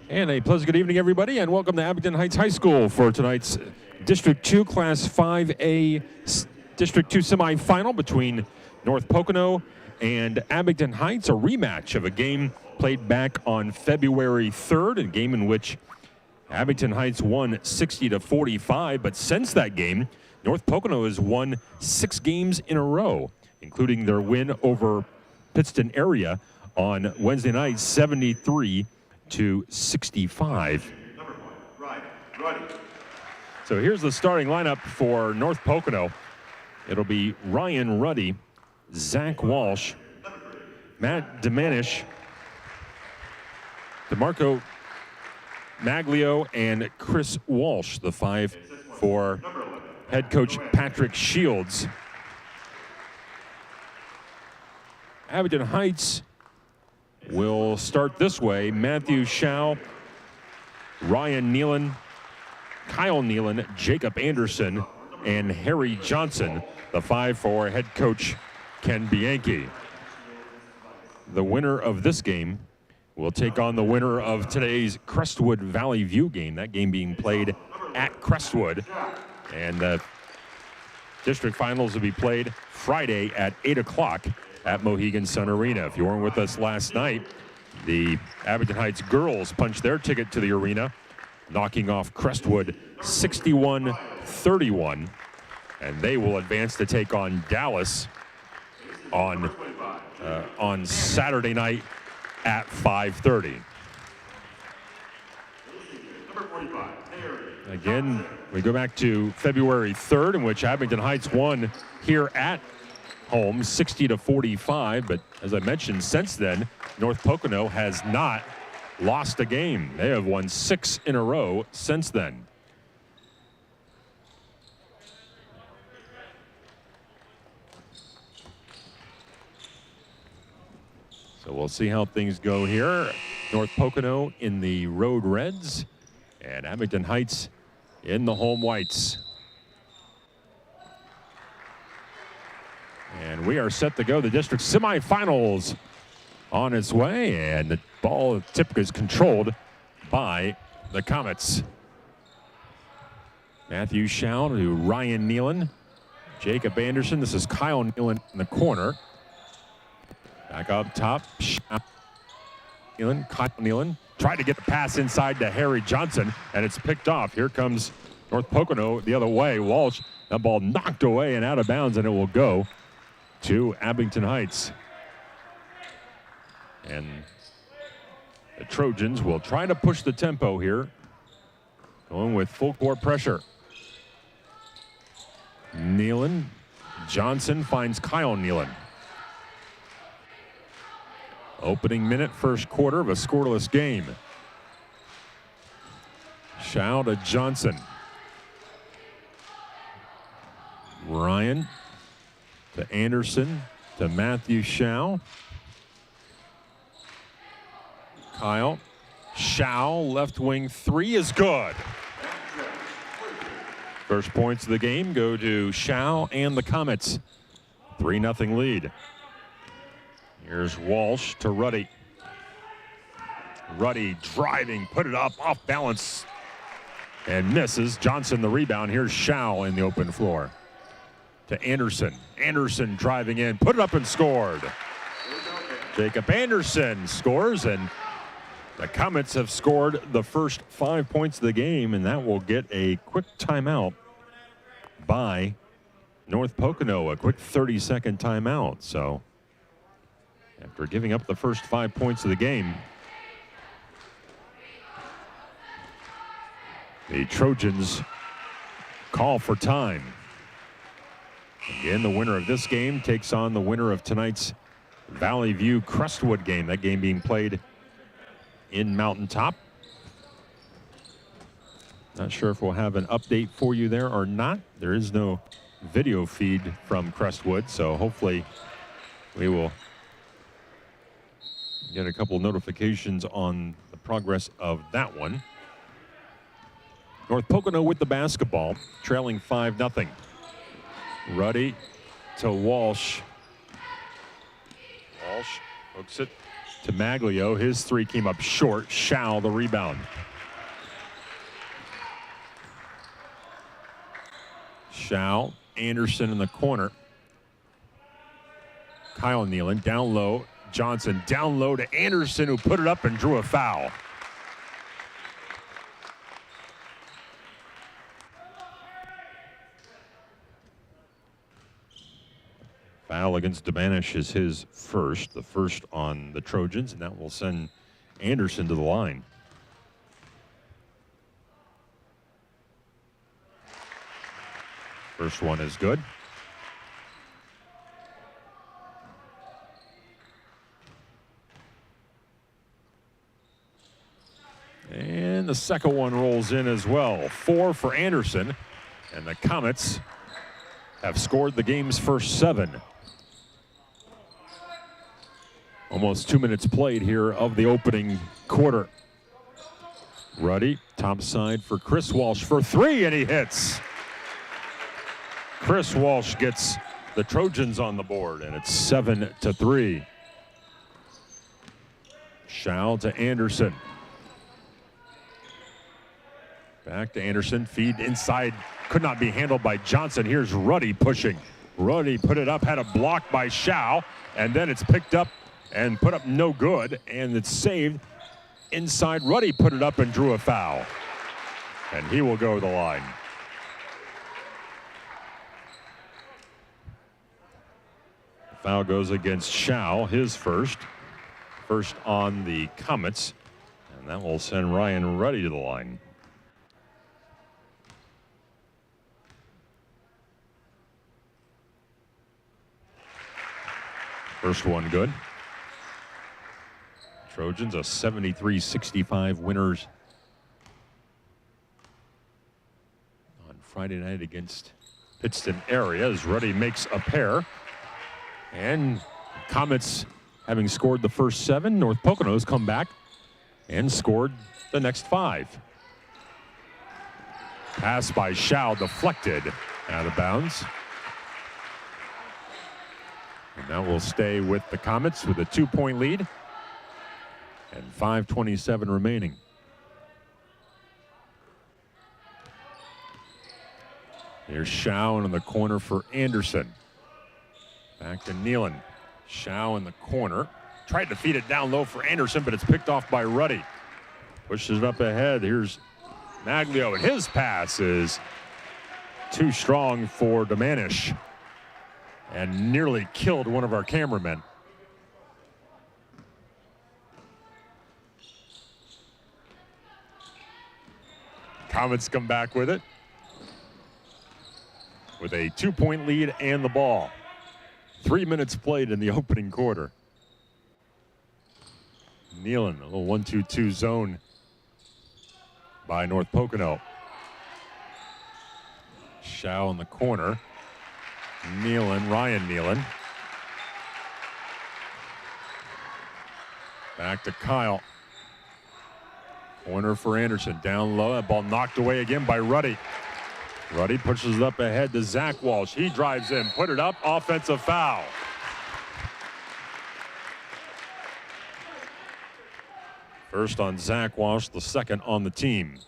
And a pleasant good evening, everybody, and welcome to Abington Heights High School for tonight's District 2 Class 5A District 2 semifinal between North Pocono and Abington Heights, a rematch of a game played back on February 3rd, a game in which Abington Heights won 60-45, but since that game, North Pocono has won 6 games in a row, including their win over Pittston area on Wednesday night, 73-65. So here's the starting lineup for North Pocono. It'll be Ryan Ruddy, Zach Walsh, Matt Demanish, DeMarco Maglio, and Chris Walsh, the 5 for head coach Patrick Shields. Abington Heights will start this way. Matthew Schau, Ryan Nealon, Kyle Nealon, Jacob Anderson, and Harry Johnson, the 5 for head coach Ken Bianchi. The winner of this game will take on the winner of today's Crestwood Valley View game, that game being played at Crestwood. And the district finals will be played Friday at 8 o'clock at Mohegan Sun Arena. If you weren't with us last night, the Abington Heights girls punched their ticket to the arena, knocking off Crestwood 61-31, and they will advance to take on Dallas on Saturday night at 5:30. Again, we go back to February 3rd, in which Abington Heights won here at home 60-45, but as I mentioned, since then North Pocono has not lost a game. They have won 6 in a row since then. So we'll see how things go here. North Pocono in the Road Reds and Abington Heights in the home whites. And we are set to go. The district semifinals on its way, and the ball tip is controlled by the Comets. Matthew Schau to Ryan Nealon, Jacob Anderson. This is Kyle Nealon in the corner. Back up top, Schau, Nealon, Kyle Nealon. Tried to get the pass inside to Harry Johnson, and it's picked off. Here comes North Pocono the other way. Walsh, that ball knocked away and out of bounds, and it will go to Abington Heights. And the Trojans will try to push the tempo here, going with full court pressure. Nealon, Johnson finds Kyle Nealon. Opening minute, first quarter of a scoreless game. Schau to Johnson. Ryan to Anderson, to Matthew Schau. Kyle, Schau, left wing 3 is good. First points of the game go to Schau and the Comets. 3-0 lead. Here's Walsh to Ruddy. Ruddy driving, put it up, off balance, and misses. Johnson the rebound. Here's Schau in the open floor. To Anderson. Anderson driving in, put it up and scored. Jacob Anderson scores, and the Comets have scored the first 5 points of the game, and that will get a quick timeout by North Pocono, a quick 30-second timeout. So after giving up the first 5 points of the game, the Trojans call for time. Again, the winner of this game takes on the winner of tonight's Valley View Crestwood game. That game being played in Mountaintop. Not sure if we'll have an update for you there or not. There is no video feed from Crestwood, so hopefully we will get a couple notifications on the progress of that one. North Pocono with the basketball, trailing 5-0. Ruddy to Walsh. Walsh hooks it to Maglio. His three came up short. Schau the rebound. Schau, Anderson in the corner. Kyle Nealon down low. Johnson down low to Anderson, who put it up and drew a foul. Foul against Domanish is his first, the first on the Trojans, and that will send Anderson to the line. First one is good. And the second one rolls in as well. 4 for Anderson, and the Comets have scored the game's first 7. Almost 2 minutes played here of the opening quarter. Ruddy, top side for Chris Walsh for 3, and he hits. Chris Walsh gets the Trojans on the board, and it's 7-3. Schau to Anderson. Back to Anderson, feed inside, could not be handled by Johnson. Here's Ruddy pushing. Ruddy put it up, had a block by Schau, and then it's picked up and put up no good, and it's saved inside. Ruddy put it up and drew a foul, and he will go to the line. The foul goes against Schau, his first on the Comets, and that will send Ryan Ruddy to the line. First one good. Trojans a 73-65 winners on Friday night against Pittston area as Ruddy makes a pair. And Comets, having scored the first 7, North Pocono's come back and scored the next 5. Pass by Schau deflected out of bounds. And that will stay with the Comets with a 2-point lead and 5:27 remaining. Here's Schau in the corner for Anderson. Back to Nealon. Schau in the corner. Tried to feed it down low for Anderson, but it's picked off by Ruddy. Pushes it up ahead. Here's Maglio, and his pass is too strong for Domanish and nearly killed one of our cameramen. Comets come back with it with a 2-point lead and the ball. 3 minutes played in the opening quarter. Nealon, a little 1-2-2 zone by North Pocono. Schau in the corner. Nealon, Ryan Nealon. Back to Kyle. Corner for Anderson, down low. That ball knocked away again by Ruddy. Ruddy pushes it up ahead to Zach Walsh. He drives in, put it up, offensive foul. First on Zach Walsh, the second on the team.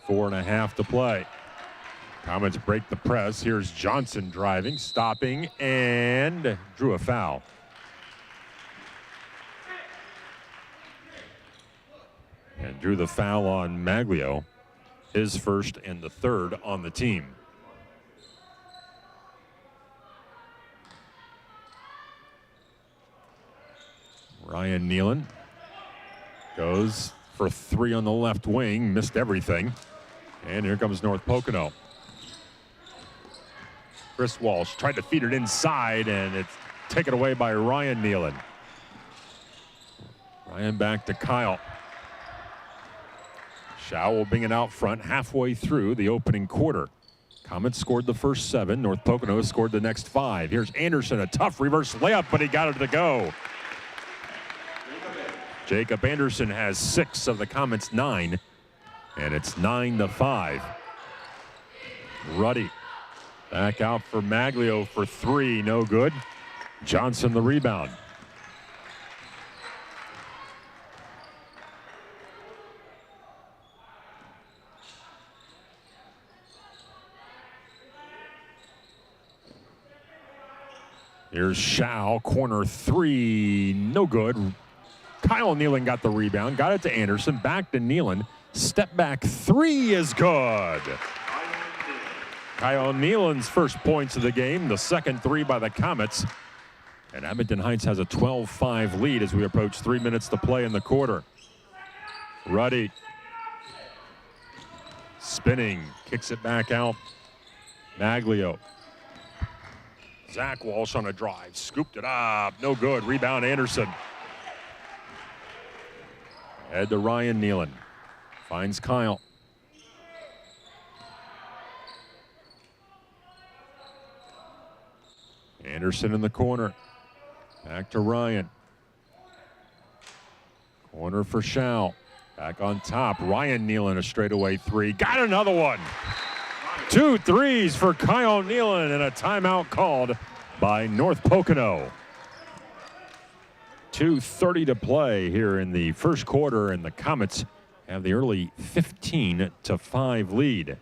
Four and a half to play. Comets break the press. Here's Johnson driving, stopping, and drew a foul. And drew the foul on Maglio, his first and the third on the team. Ryan Nealon goes for 3 on the left wing, missed everything. And here comes North Pocono. Chris Walsh tried to feed it inside, and it's taken away by Ryan Nealon. Ryan back to Kyle. Schau will bring it out front halfway through the opening quarter. Comets scored the first 7. North Pocono scored the next 5. Here's Anderson, a tough reverse layup, but he got it to go. Jacob Anderson has 6 of the Comets' 9, and it's 9-5. Ruddy Back out for Maglio for three, no good. Johnson the rebound. Here's Shao, corner three, no good. Kyle Nealon got the rebound, got it to Anderson, back to Nealon. Step back three is good. Kyle Nealon's first points of the game, the second three by the Comets. And Abington Heights has a 12-5 lead as we approach 3 minutes to play in the quarter. Ruddy. Spinning, kicks it back out. Maglio. Zach Walsh on a drive, scooped it up, no good. Rebound Anderson. Head to Ryan Nealon. Finds Kyle. Anderson in the corner. Back to Ryan. Corner for Shao. Back on top. Ryan Nealon, a straightaway three. Got another one. 2 threes for Kyle Nealon and a timeout called by North Pocono. 2:30 to play here in the first quarter, and the Comets have the early 15-5 lead.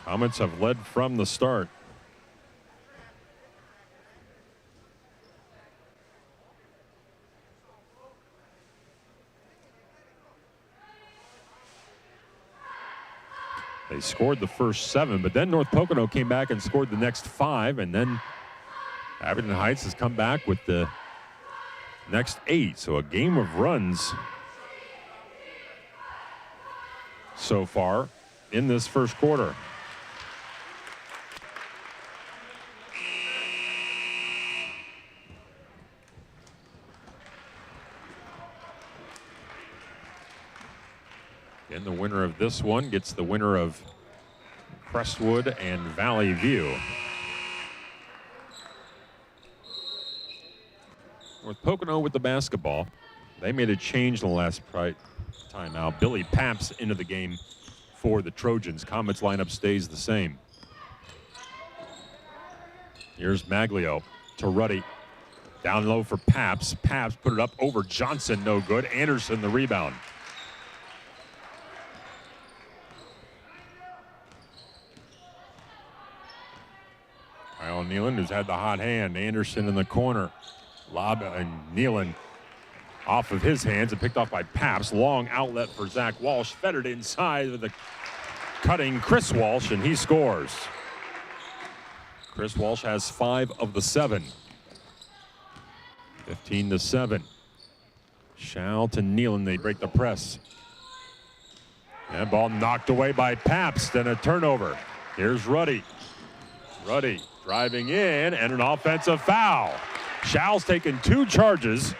Comets have led from the start. They scored the first 7, but then North Pocono came back and scored the next 5, and then Abington Heights has come back with the next 8. So a game of runs so far in this first quarter. And the winner of this one gets the winner of Crestwood and Valley View. North Pocono with the basketball. They made a change in the last timeout. Billy Paps into the game for the Trojans. Comets lineup stays the same. Here's Maglio to Ruddy. Down low for Paps. Paps put it up over Johnson, no good. Anderson the rebound. Kyle Nealon, who's had the hot hand. Anderson in the corner. Lob and Nealon off of his hands and picked off by Paps. Long outlet for Zach Walsh. Fed it inside with the cutting Chris Walsh, and he scores. Chris Walsh has 5 of the 7. 15-7. Shao to Nealon. They break the press. That ball knocked away by Paps. Then a turnover. Here's Ruddy. Ruddy driving in, and an offensive foul. Shao's taken 2 charges.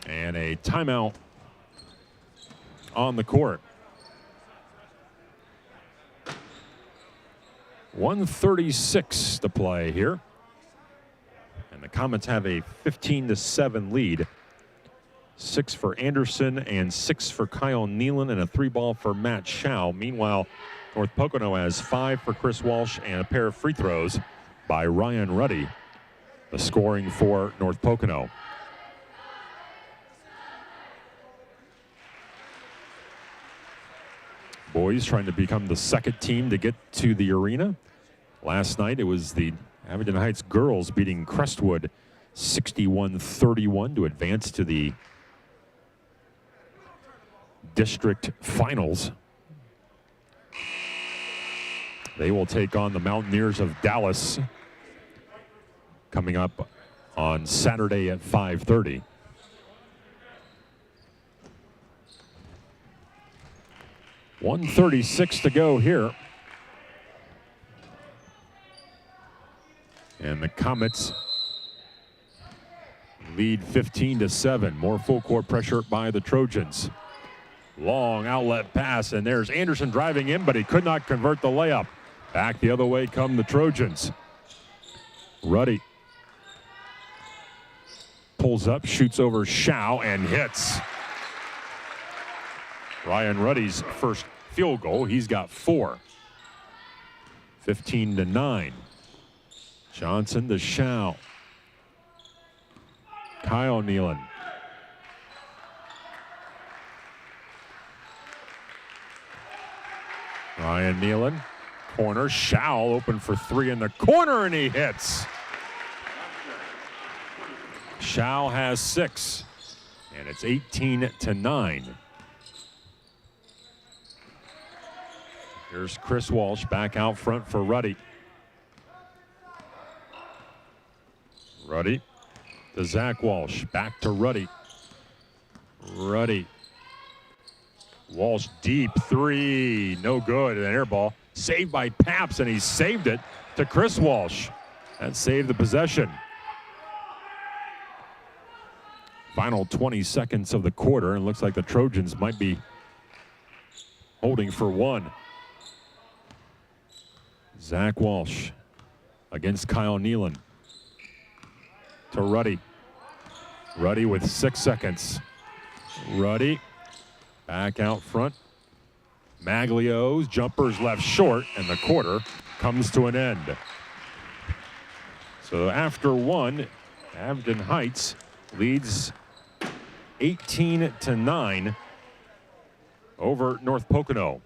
And a timeout on the court. 1:36 to play here. And the Comets have a 15-7 lead. 6 for Anderson and 6 for Kyle Nealon and a 3-ball for Matt Shao. Meanwhile, North Pocono has 5 for Chris Walsh and a pair of free throws by Ryan Ruddy. The scoring for North Pocono. Boys trying to become the second team to get to the arena. Last night it was the Abington Heights girls beating Crestwood 61-31 to advance to the district finals. They will take on the Mountaineers of Dallas coming up on Saturday at 5:30. .136 to go here. And the Comets lead 15-7. More full court pressure by the Trojans. Long outlet pass, and there's Anderson driving in, but he could not convert the layup. Back the other way come the Trojans. Ruddy pulls up, shoots over Shao, and hits. Ryan Ruddy's first field goal. He's got 4. 15-9. Johnson to Shao. Kyle Nealon. Ryan Nealon, corner. Shao open for 3 in the corner, and he hits. Shao has 6, and it's 18-9. Here's Chris Walsh back out front for Ruddy. Ruddy to Zach Walsh, back to Ruddy. Ruddy. Walsh deep 3, no good, an air ball. Saved by Paps, and he saved it to Chris Walsh. That saved the possession. Final 20 seconds of the quarter, and looks like the Trojans might be holding for 1. Zach Walsh against Kyle Nealon. To Ruddy. Ruddy with 6 seconds. Ruddy back out front. Maglio's jumper's left short, and the quarter comes to an end. So after 1, Abington Heights leads 18-9 over North Pocono.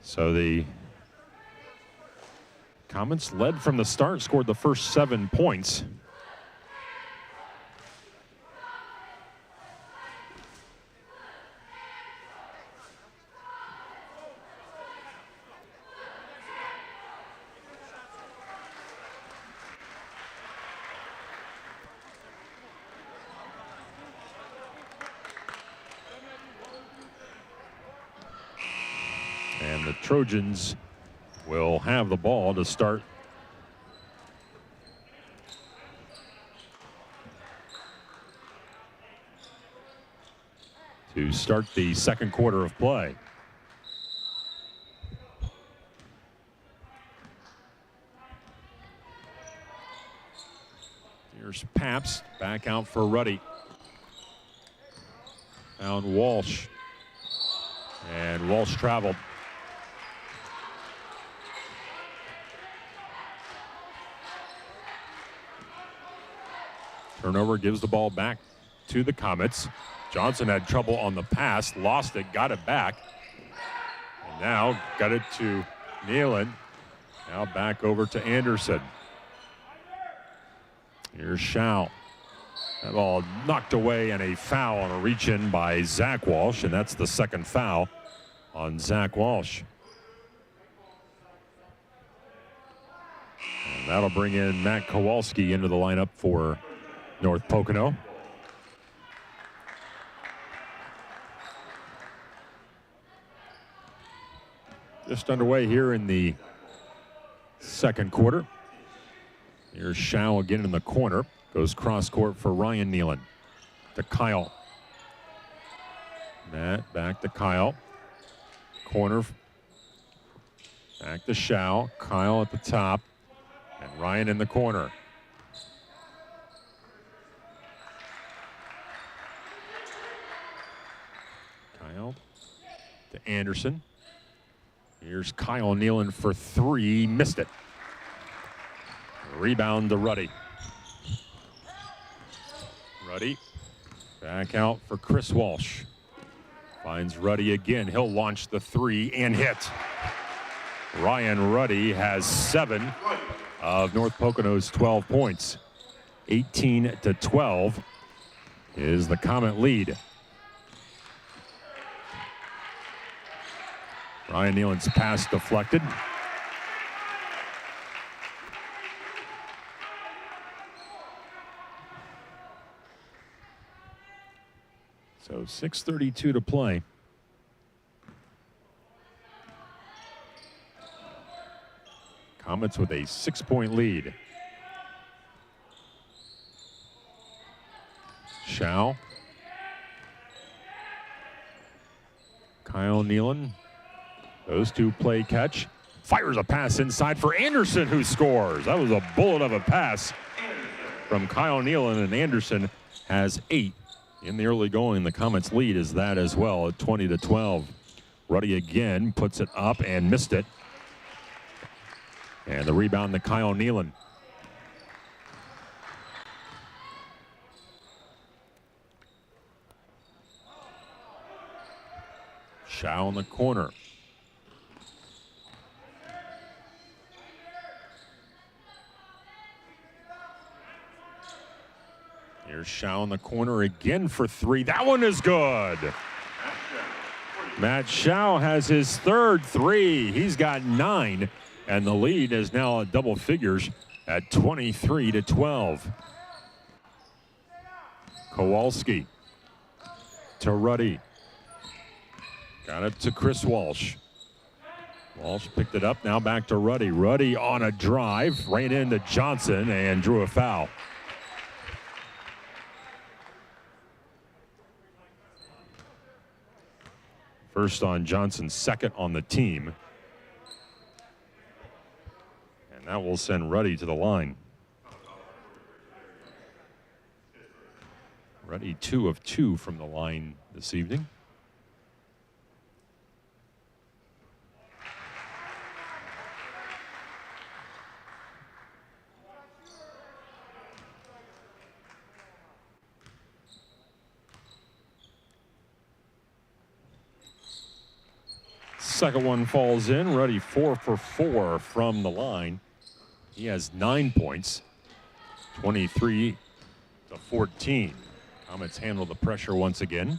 So the Comets led from the start, scored the first 7 points. And the Trojans will have the ball to start the second quarter of play. Here's Paps back out for Ruddy. Found Walsh, and Walsh traveled. Turnover gives the ball back to the Comets. Johnson had trouble on the pass, lost it, got it back. And now got it to Nealon. Now back over to Anderson. Here's Shao. That ball knocked away, and a foul on a reach-in by Zach Walsh, and that's the second foul on Zach Walsh. And that'll bring in Matt Kowalski into the lineup for North Pocono. Just underway here in the second quarter. Here's Shao again in the corner. Goes cross court for Ryan Nealon. To Kyle. Matt back to Kyle. Corner. Back to Shao. Kyle at the top. And Ryan in the corner. Kyle to Anderson. Here's Kyle Nealon for 3, missed it. Rebound to Ruddy. Ruddy back out for Chris Walsh. Finds Ruddy again. He'll launch the 3 and hit. Ryan Ruddy has 7 of North Pocono's 12 points. 18-12 is the Comet lead. Ryan Nealon's pass deflected. So 6:32 to play. Comets with a 6-point lead. Shao. Kyle Nealon. Those two play catch. Fires a pass inside for Anderson, who scores. That was a bullet of a pass from Kyle Nealon, and Anderson has 8 in the early going. The Comets lead is that as well at 20-12. Ruddy again puts it up and missed it. And the rebound to Kyle Nealon. Shao in the corner. Here's Shao in the corner again for 3. That one is good. Matt Shao has his third 3. He's got 9, and the lead is now at double figures at 23-12. Kowalski to Ruddy. Got it to Chris Walsh. Walsh picked it up, now back to Ruddy. Ruddy on a drive, ran into Johnson and drew a foul. First on Johnson, second on the team. And that will send Ruddy to the line. Ruddy 2 of 2 from the line this evening. Second one falls in. Ruddy 4 for 4 from the line. He has 9 points, 23-14. Comets handle the pressure once again.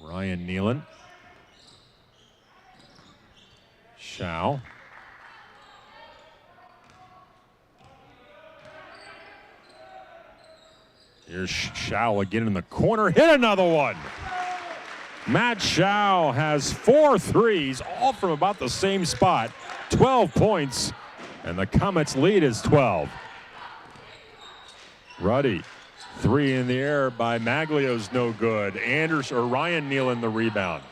Ryan Nealon. Shao. Here's Shao again in the corner. Hit another one. Matt Shao has 4 threes, all from about the same spot. 12 points, and the Comets' lead is 12. Ruddy, 3 in the air by Maglio's no good. Ryan Nealon the rebound.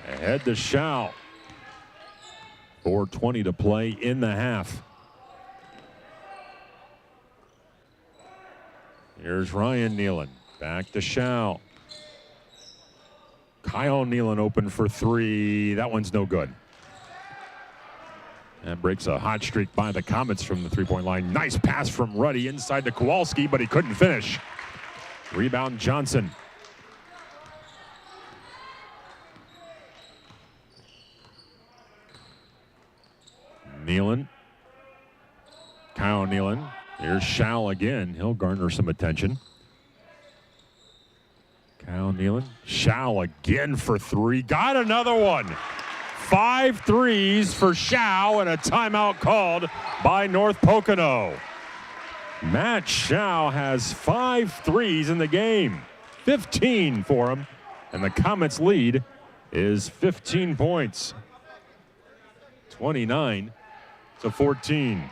Ahead to Shao. 4:20 to play in the half. Here's Ryan Nealon, back to Shao. Kyle Nealon open for 3. That one's no good. That breaks a hot streak by the Comets from the 3-point line. Nice pass from Ruddy inside to Kowalski, but he couldn't finish. Rebound Johnson. Nealon. Kyle Nealon. Here's Shao again. He'll garner some attention. Kyle Nealon. Shao again for 3. Got another one. 5 threes for Shao, and a timeout called by North Pocono. Matt Shao has 5 threes in the game. 15 for him, and the Comets' lead is 15 points. 29-14.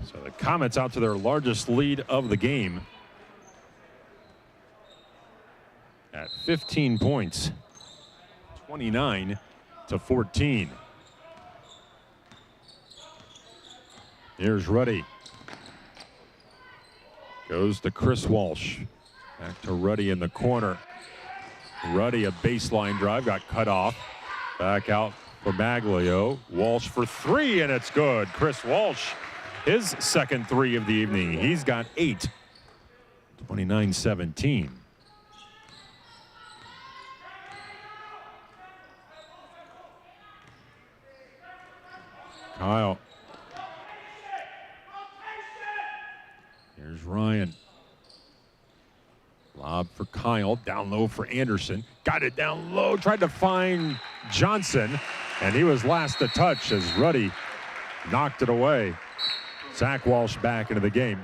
So the Comets out to their largest lead of the game at 15 points, 29-14. Here's Ruddy. Goes to Chris Walsh. Back to Ruddy in the corner. Ruddy, a baseline drive, got cut off. Back out for Maglio. Walsh for three, and it's good. Chris Walsh, his second three of the evening. He's got 8. 29-17. Kyle. Here's Ryan. Lob for Kyle, down low for Anderson. Got it down low, tried to find Johnson, and he was last to touch as Ruddy knocked it away. Zach Walsh back into the game.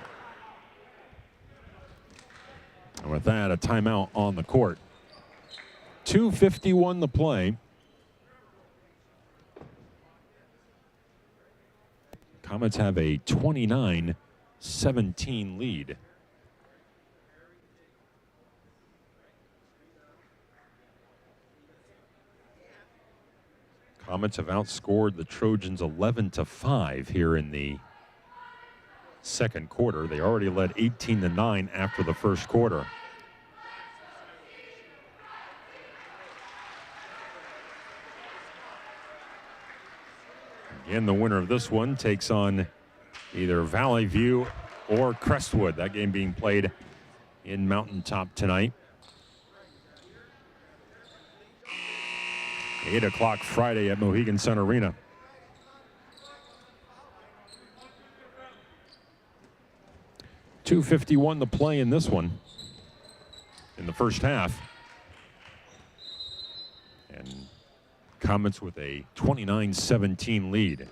And with that, a timeout on the court. 2:51 to play. Comets have a 29-17 lead. Comets have outscored the Trojans 11-5 here in the second quarter. They already led 18-9 after the first quarter. Again, the winner of this one takes on either Valley View or Crestwood. That game being played in Mountaintop tonight. 8 o'clock Friday at Mohegan Sun Arena. .251 to play in this one in the first half. And Comets with a 29-17 lead.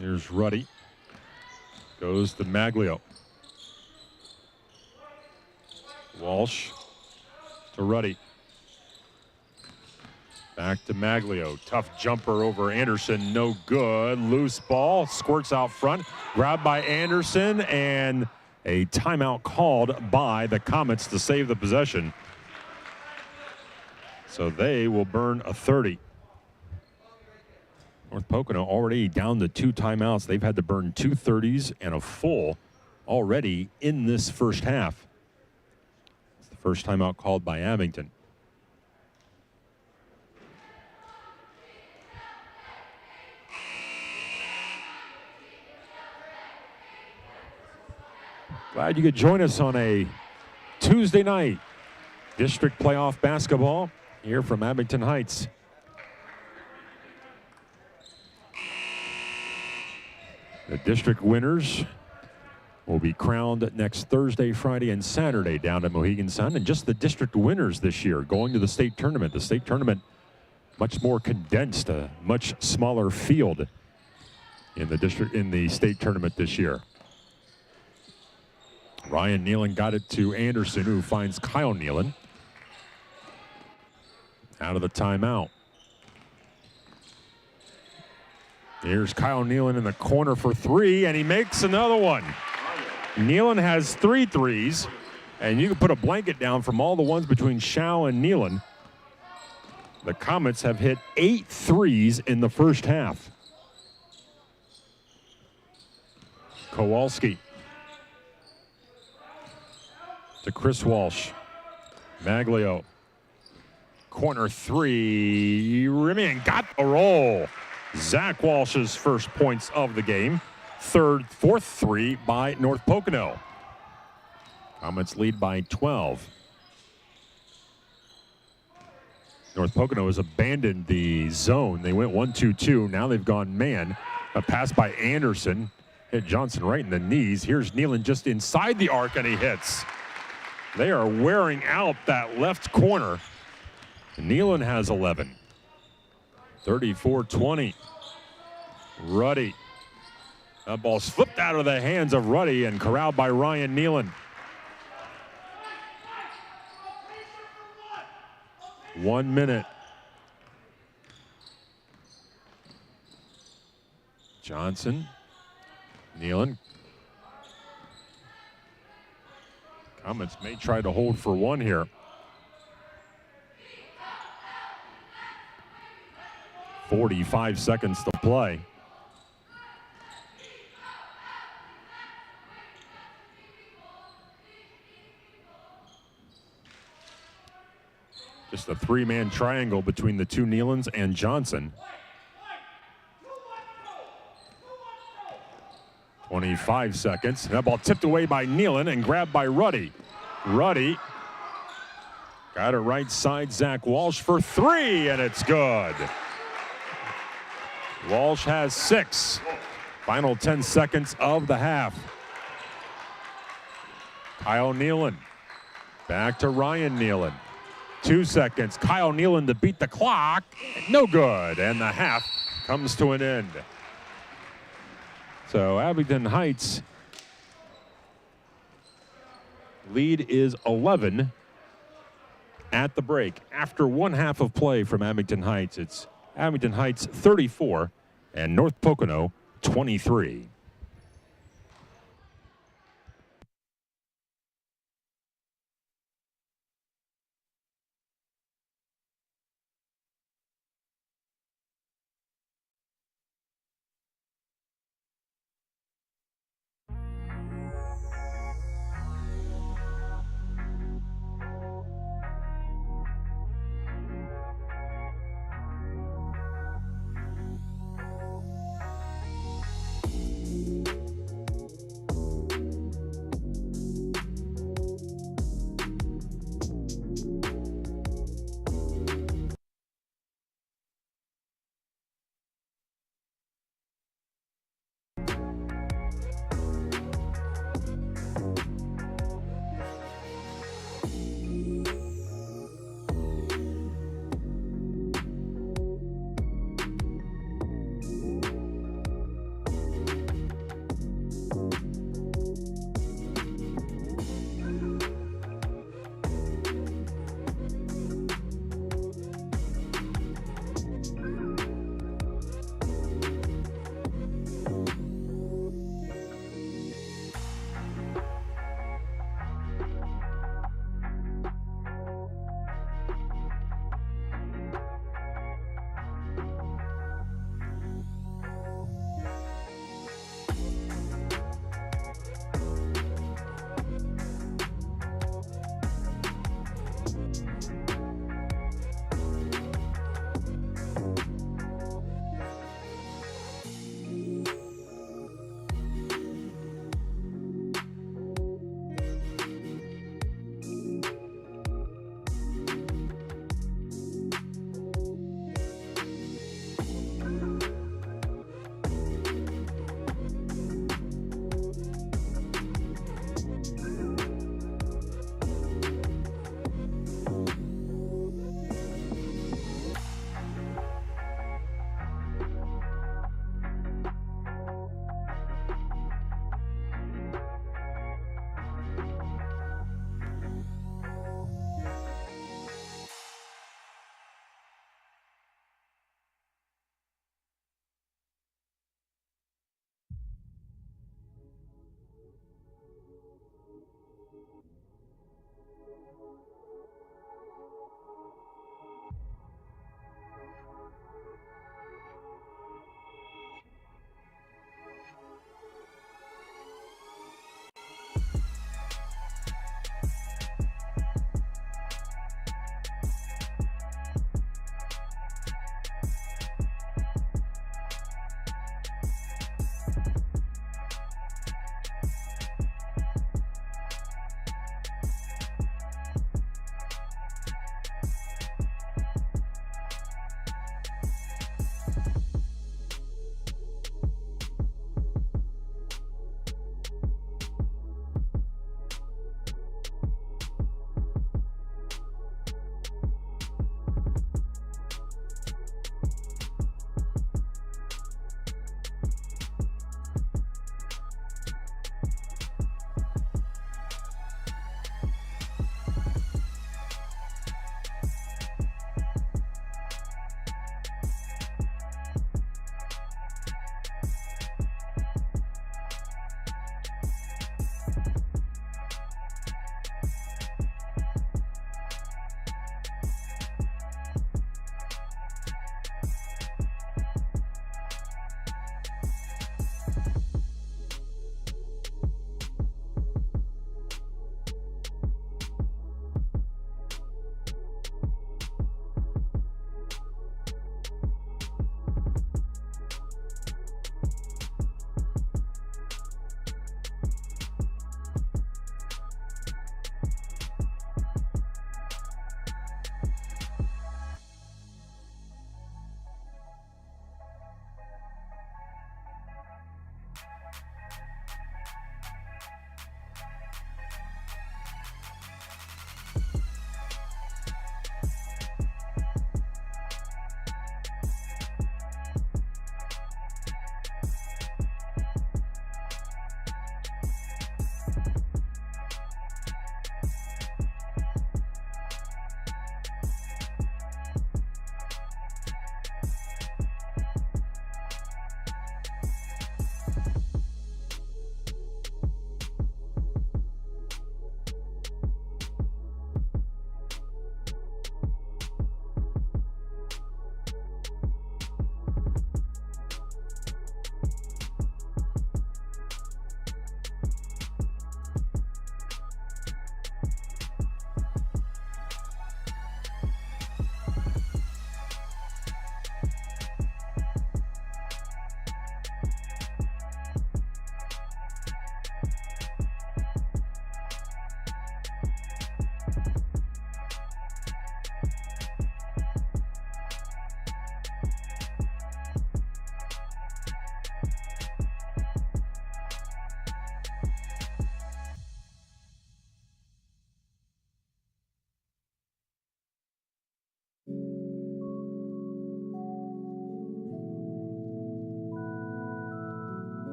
Here's Ruddy. Goes to Maglio. Walsh to Ruddy. Back to Maglio. Tough jumper over Anderson. No good. Loose ball. Squirts out front. Grabbed by Anderson, and a timeout called by the Comets to save the possession. So they will burn a 30. North Pocono already down to 2 timeouts. They've had to burn 2 30s and a full already in this first half. It's the first timeout called by Abington. Glad you could join us on a Tuesday night. District playoff basketball here from Abington Heights. The district winners will be crowned next Thursday, Friday, and Saturday down at Mohegan Sun. And just the district winners this year going to the state tournament. The state tournament much more condensed, a much smaller field in the state tournament this year. Ryan Nealon got it to Anderson, who finds Kyle Nealon out of the timeout. Here's Kyle Nealon in the corner for 3, and he makes another one. Nealon has 3 threes, and you can put a blanket down from all the ones between Shao and Nealon. The Comets have hit 8 threes in the first half. Kowalski to Chris Walsh. Maglio. Corner 3. Rimian got the roll. Zach Walsh's first points of the game. Fourth 3 by North Pocono. Comets lead by 12. North Pocono has abandoned the zone. They went 1-2-2. Now they've gone man. A pass by Anderson. Hit Johnson right in the knees. Here's Nealon just inside the arc, and he hits. They are wearing out that left corner. Nealon has 11. 34-20. Ruddy. That ball's flipped out of the hands of Ruddy and corralled by Ryan Nealon. 1 minute. Johnson. Nealon. Comets may try to hold for 1 here. 45 seconds to play. Just a three-man triangle between the two Nealons and Johnson. 25 seconds. That ball tipped away by Nealon and grabbed by Ruddy. Ruddy got it right side. Zach Walsh for three, and it's good. Walsh has 6. Final 10 seconds of the half. Kyle Nealon. Back to Ryan Nealon. 2 seconds. Kyle Nealon to beat the clock. No good. And the half comes to an end. So Abington Heights lead is 11 at the break. After one half of play from Abington Heights, it's Abington Heights 34 and North Pocono 23.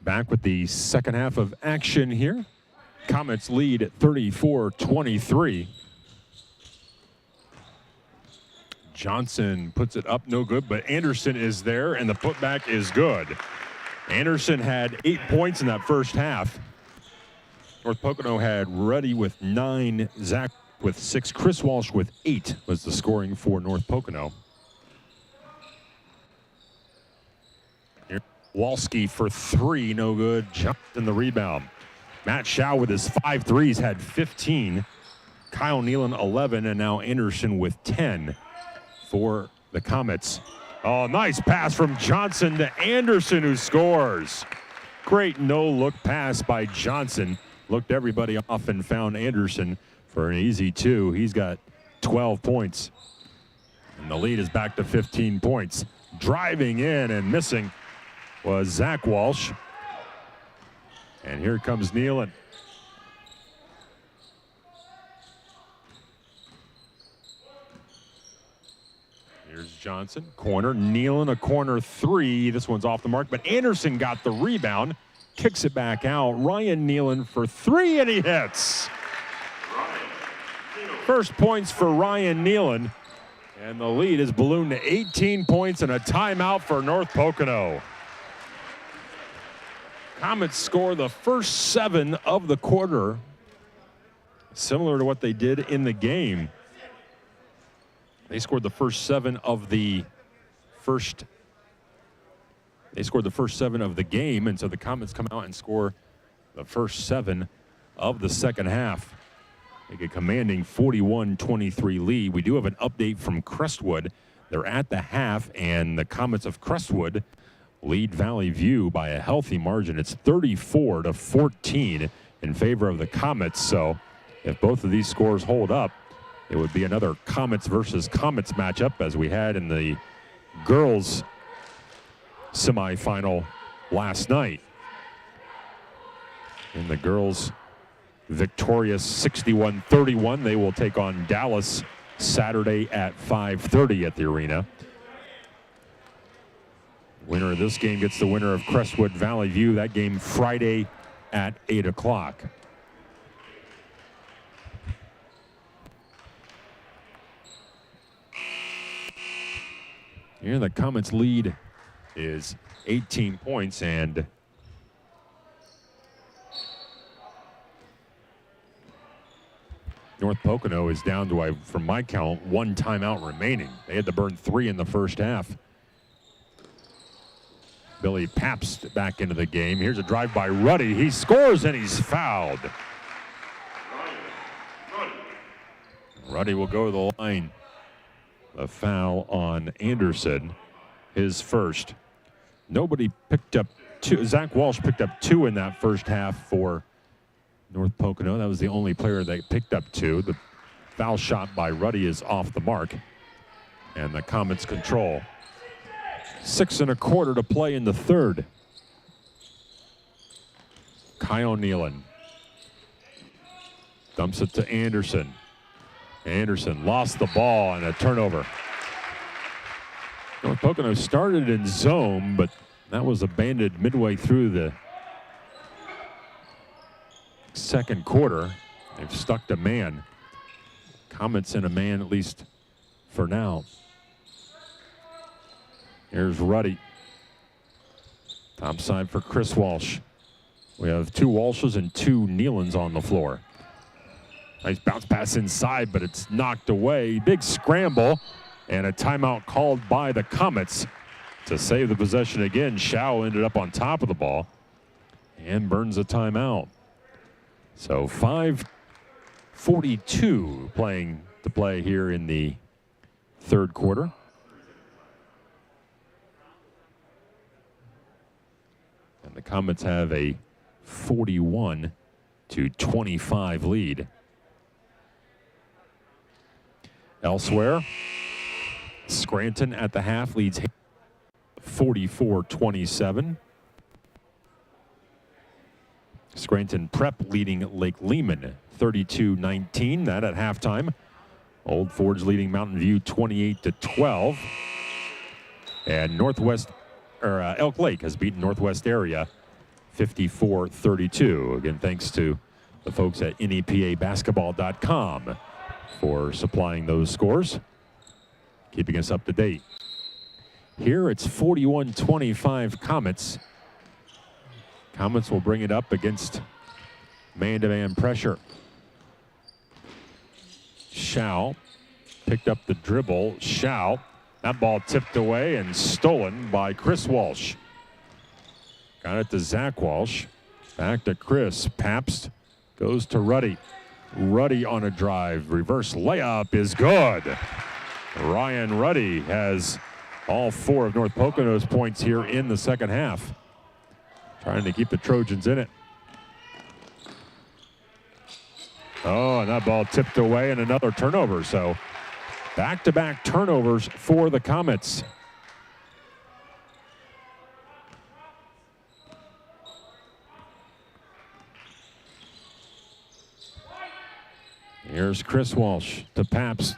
Back with the second half of action here. Comets lead at 34-23. Johnson puts it up, no good, but Anderson is there, and the putback is good. Anderson had 8 points in that first half. North Pocono had Ruddy with 9, Zach with 6, Chris Walsh with 8 was the scoring for North Pocono. Walski for 3, no good. Johnson the rebound. Matt Schau with his 5 threes had 15. Kyle Nealon 11, and now Anderson with 10 for the Comets. Oh, nice pass from Johnson to Anderson, who scores. Great no-look pass by Johnson. Looked everybody off and found Anderson for an easy 2. He's got 12 points. And the lead is back to 15 points. Driving in and missing was Zach Walsh. And here comes Nealon. Here's Johnson, corner. Nealon, a corner 3. This one's off the mark, but Anderson got the rebound, kicks it back out. Ryan Nealon for 3, and he hits. First points for Ryan Nealon, and the lead is ballooned to 18 points and a timeout for North Pocono. Comets score the first 7 of the quarter, similar to what they did in the game. They scored the first 7 of the game, and so the Comets come out and score the first 7 of the second half. Make a commanding 41-23 lead. We do have an update from Crestwood. They're at the half, and the Comets of Crestwood lead Valley View by a healthy margin. It's 34-14 in favor of the Comets. So if both of these scores hold up, it would be another Comets versus Comets matchup as we had in the girls semifinal last night. In the girls victorious 61-31, they will take on Dallas Saturday at 5:30 at the arena. Winner of this game gets the winner of Crestwood Valley View. That game Friday at 8 o'clock. Here the Comets lead is 18 points, and North Pocono is down to, from my count, 1 timeout remaining. They had to burn 3 in the first half. Billy Pabst back into the game. Here's a drive by Ruddy. He scores and he's fouled. Ruddy will go to the line. A foul on Anderson, his first. Nobody picked up 2. Zach Walsh picked up 2 in that first half for North Pocono. That was the only player that picked up 2. The foul shot by Ruddy is off the mark. And the Comets control. 6 1/4 to play in the third. Kyle Nealon dumps it to Anderson. Anderson lost the ball and a turnover. North Pocono started in zone, but that was abandoned midway through the second quarter. They've stuck to man. Comets in a man, at least for now. Here's Ruddy. Top side for Chris Walsh. We have 2 Walshes and 2 Nealons on the floor. Nice bounce pass inside, but it's knocked away. Big scramble, and a timeout called by the Comets to save the possession again. Shao ended up on top of the ball and burns a timeout. So 5:42 playing to play here in the third quarter. And the Comets have a 41-25 lead. Elsewhere, Scranton at the half leads 44-27. Scranton Prep leading Lake Lehman 32-19. That at halftime. Old Forge leading Mountain View 28-12. And Elk Lake has beaten Northwest Area 54-32. Again, thanks to the folks at NEPAbasketball.com for supplying those scores, keeping us up to date. Here it's 41-25 Comets. Comets will bring it up against man-to-man pressure. Shao picked up the dribble. Shao, that ball tipped away and stolen by Chris Walsh. Got it to Zach Walsh. Back to Chris. Pabst goes to Ruddy. Ruddy on a drive. Reverse layup is good. Ryan Ruddy has all 4 of North Pocono's points here in the second half. Trying to keep the Trojans in it. Oh, and that ball tipped away and another turnover. So back-to-back turnovers for the Comets. Here's Chris Walsh to Pabst.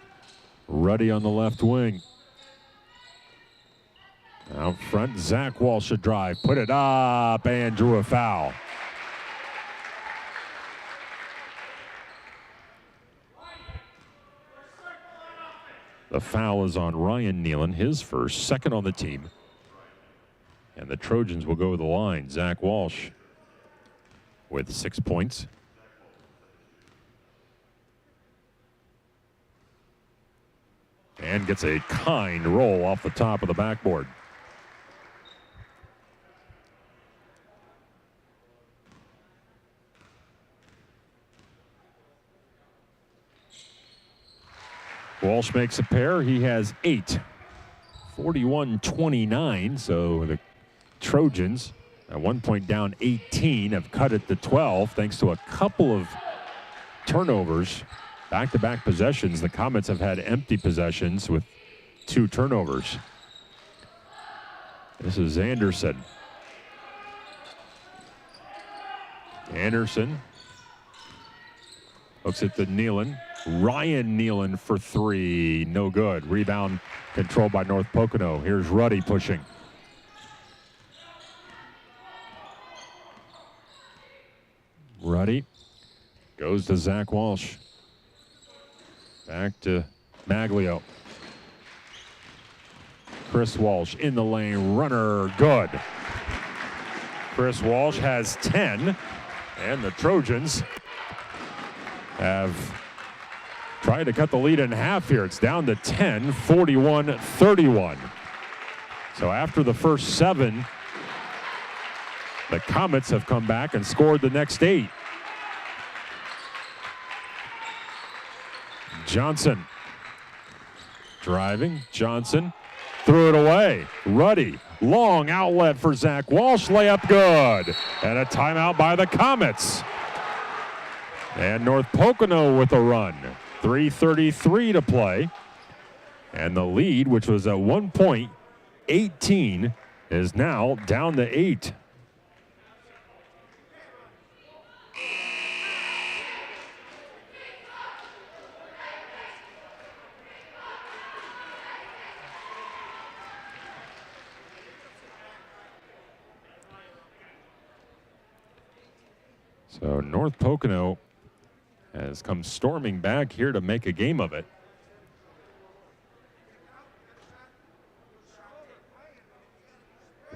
Ruddy on the left wing. Out front, Zach Walsh a drive. Put it up and drew a foul. The foul is on Ryan Nealon, his first, second on the team. And the Trojans will go to the line. Zach Walsh with 6 points. And gets a kind roll off the top of the backboard. Walsh makes a pair. He has 8. 41-29. So the Trojans at one point down 18 have cut it to 12 thanks to a couple of turnovers. Back-to-back possessions. The Comets have had empty possessions with 2 turnovers. This is Anderson. Anderson hooks it to Nealon. Ryan Nealon for 3. No good. Rebound controlled by North Pocono. Here's Ruddy pushing. Ruddy goes to Zach Walsh. Back to Maglio. Chris Walsh in the lane. Runner good. Chris Walsh has 10. And the Trojans have tried to cut the lead in half here. It's down to 10, 41-31. So after the first 7, the Comets have come back and scored the next 8. Johnson driving. Johnson threw it away. Ruddy, long outlet for Zach Walsh. Layup good. And a timeout by the Comets. And North Pocono with a run. 3:33 to play. And the lead, which was at 1 point, 18, is now down to 8. So North Pocono has come storming back here to make a game of it.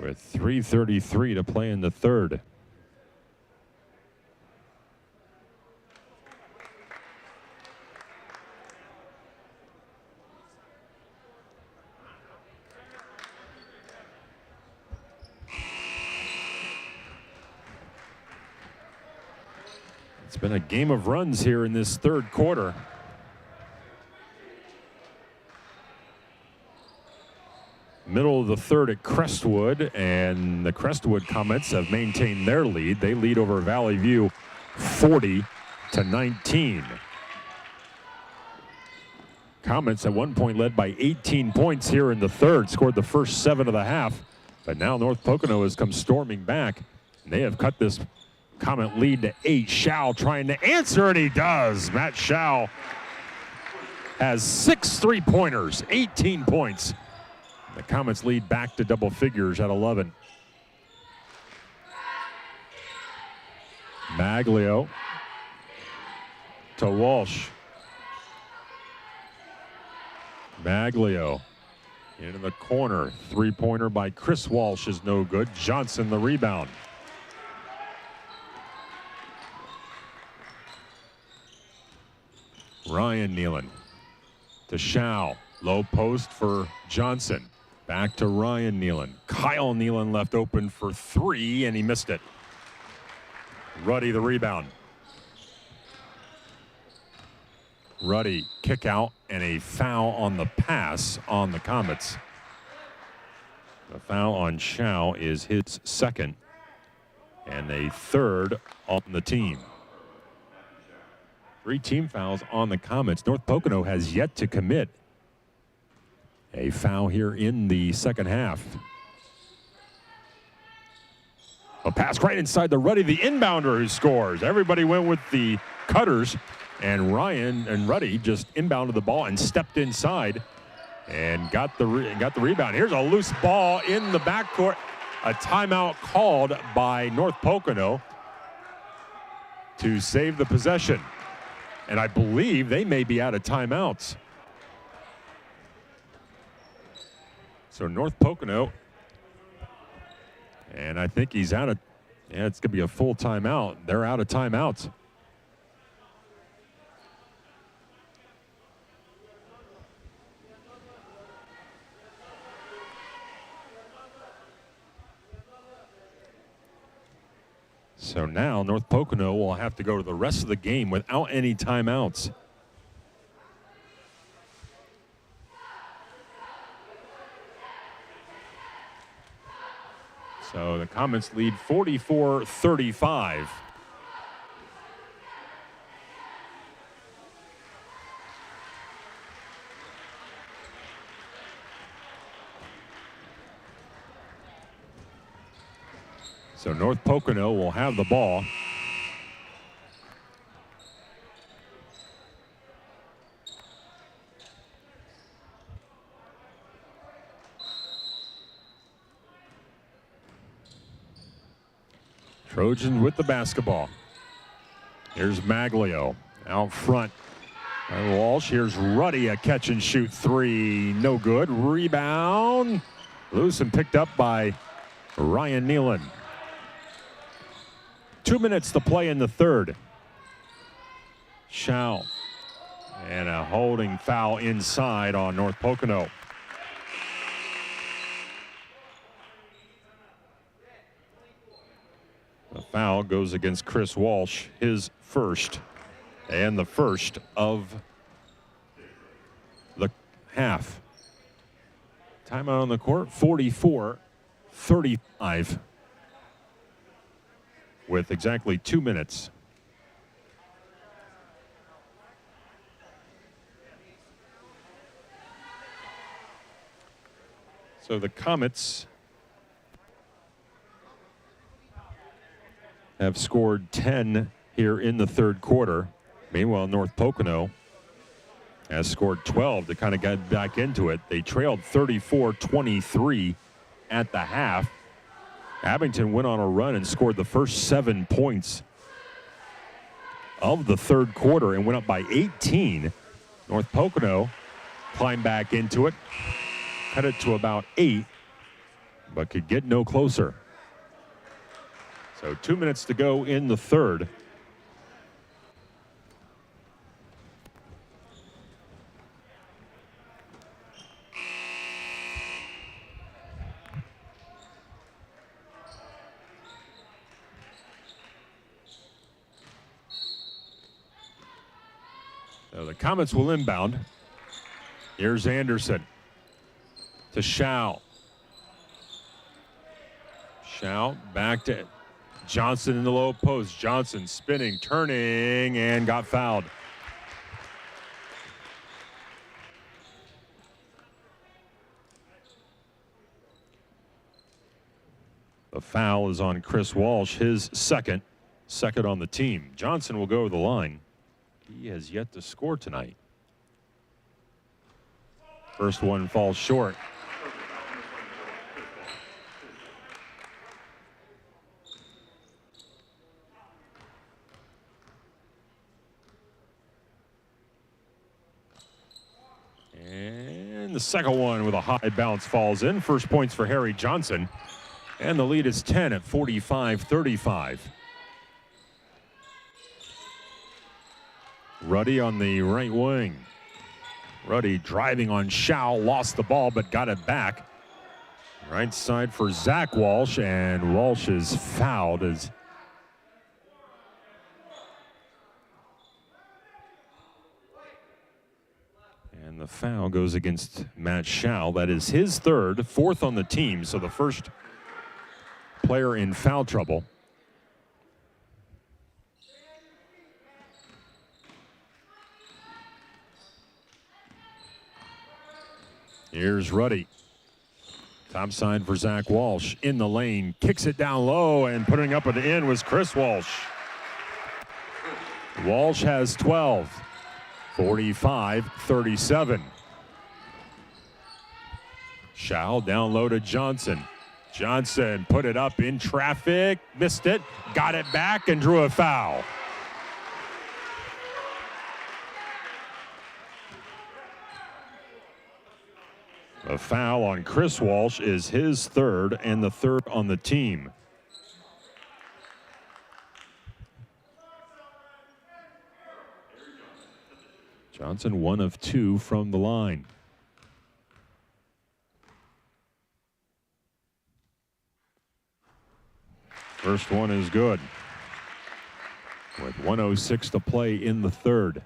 With 3:33 to play in the third. It's been a game of runs here in this third quarter. Middle of the third at Crestwood, and the Crestwood Comets have maintained their lead. They lead over Valley View 40-19. Comets at one point led by 18 points here in the third, scored the first 7 of the half, but now North Pocono has come storming back, and they have cut this Comet lead to 8. Schau trying to answer, and he does. Matt Schau has 6 3-pointers, 18 points. The Comets lead back to double figures at 11. Maglio to Walsh. Maglio into the corner. 3-pointer by Chris Walsh is no good. Johnson the rebound. Ryan Nealon to Schau. Low post for Johnson. Back to Ryan Nealon. Kyle Nealon left open for 3, and he missed it. Ruddy the rebound. Ruddy kick out and a foul on the pass on the Comets. The foul on Schau is his second and a third on the team. 3 team fouls on the Comets. North Pocono has yet to commit a foul here in the second half. A pass right inside the Ruddy, the inbounder who scores. Everybody went with the cutters, and Ryan and Ruddy just inbounded the ball and stepped inside and got the rebound. Here's a loose ball in the backcourt. A timeout called by North Pocono to save the possession. And I believe they may be out of timeouts. So North Pocono, and I think he's out of, yeah, it's going to be a full timeout. They're out of timeouts. So now North Pocono will have to go to the rest of the game without any timeouts. So the Comets lead 44-35. So North Pocono will have the ball. Trojans with the basketball. Here's Maglio out front. Walsh. Here's Ruddy, a catch and shoot 3. No good. Rebound. Loose and picked up by Ryan Nealon. 2 minutes to play in the third. Schau. And a holding foul inside on North Pocono. The foul goes against Chris Walsh, his first, and the first of the half. Timeout on the court, 44-35, with exactly 2 minutes. So the Comets have scored 10 here in the third quarter. Meanwhile, North Pocono has scored 12 to kind of get back into it. They trailed 34-23 at the half. Abington went on a run and scored the first 7 points of the third quarter and went up by 18. North Pocono climbed back into it, cut it to about 8, but could get no closer. So 2 minutes to go in the third. So the Comets will inbound. Here's Anderson to Schau. Schau back to Johnson in the low post. Johnson spinning, turning, and got fouled. The foul is on Chris Walsh, his second on the team. Johnson will go to the line. He has yet to score tonight. First one falls short. And the second one with a high bounce falls in. First points for Harry Johnson. And the lead is 10 at 45-35. Ruddy on the right wing. Ruddy driving on Schau, lost the ball but got it back. Right side for Zach Walsh, and Walsh is fouled as and the foul goes against Matt Schau. That is his third, fourth on the team, so the first player in foul trouble. Here's Ruddy. Top side for Zach Walsh. In the lane, kicks it down low, and putting up at the end was Chris Walsh. Walsh has 12. 45-37. Schau down low to Johnson. Johnson put it up in traffic, missed it, got it back, and drew a foul. The foul on Chris Walsh is his third and the third on the team. Johnson 1 of 2 from the line. First one is good. With 1:06 to play in the third.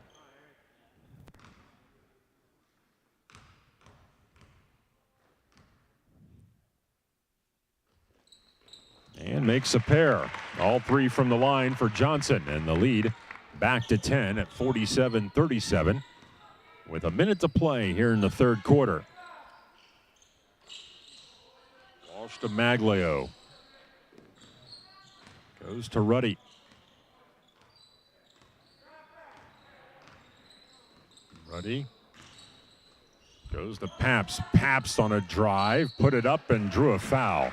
And makes a pair. All three from the line for Johnson, and the lead back to 10 at 47-37 with a minute to play here in the third quarter. Walsh to Maglio. Goes to Ruddy. Ruddy goes to Paps. Paps on a drive, put it up and drew a foul.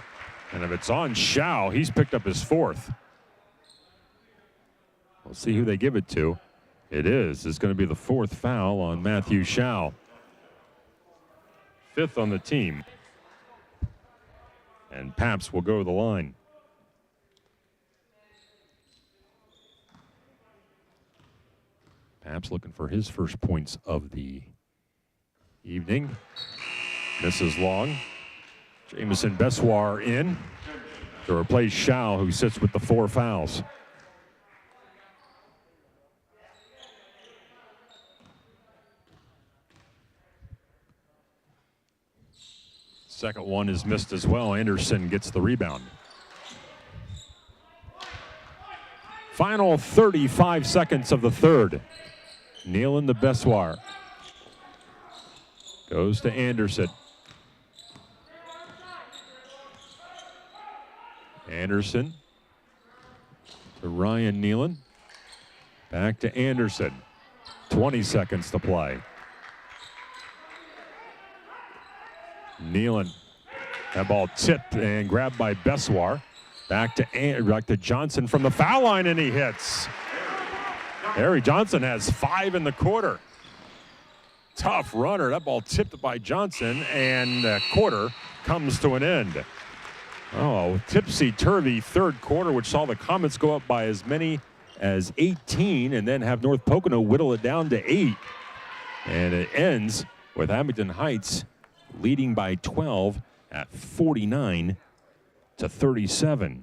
And if it's on Schau, he's picked up his fourth. We'll see who they give it to. It is. It's going to be the fourth foul on Matthew Schau. Fifth on the team. And Paps will go to the line. Paps looking for his first points of the evening. Misses long. Jamison Bessoir in to replace Schau, who sits with the 4 fouls. Second one is missed as well. Anderson gets the rebound. Final 35 seconds of the third. Nealon to Bessoir. Goes to Anderson. Anderson to Ryan Nealon. Back to Anderson. 20 seconds to play. Nealon. That ball tipped and grabbed by Bessoir. Back to Johnson from the foul line, and he hits. Harry Johnson has 5 in the quarter. Tough runner. That ball tipped by Johnson, and the quarter comes to an end. Oh, tipsy-turvy third quarter, which saw the Comets go up by as many as 18 and then have North Pocono whittle it down to 8. And it ends with Abington Heights leading by 12 at 49-37.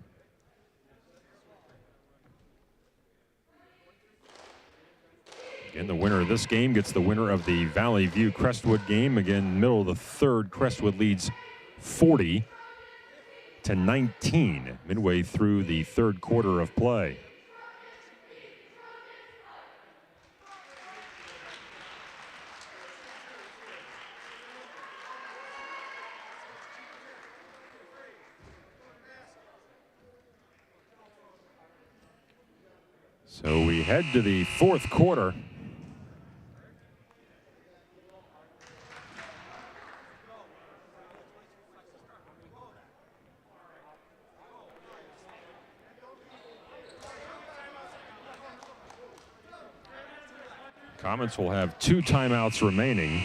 And the winner of this game gets the winner of the Valley View Crestwood game. Again, middle of the third, Crestwood leads 40-19 midway through the third quarter of play. So we head to the fourth quarter. Comets will have 2 timeouts remaining.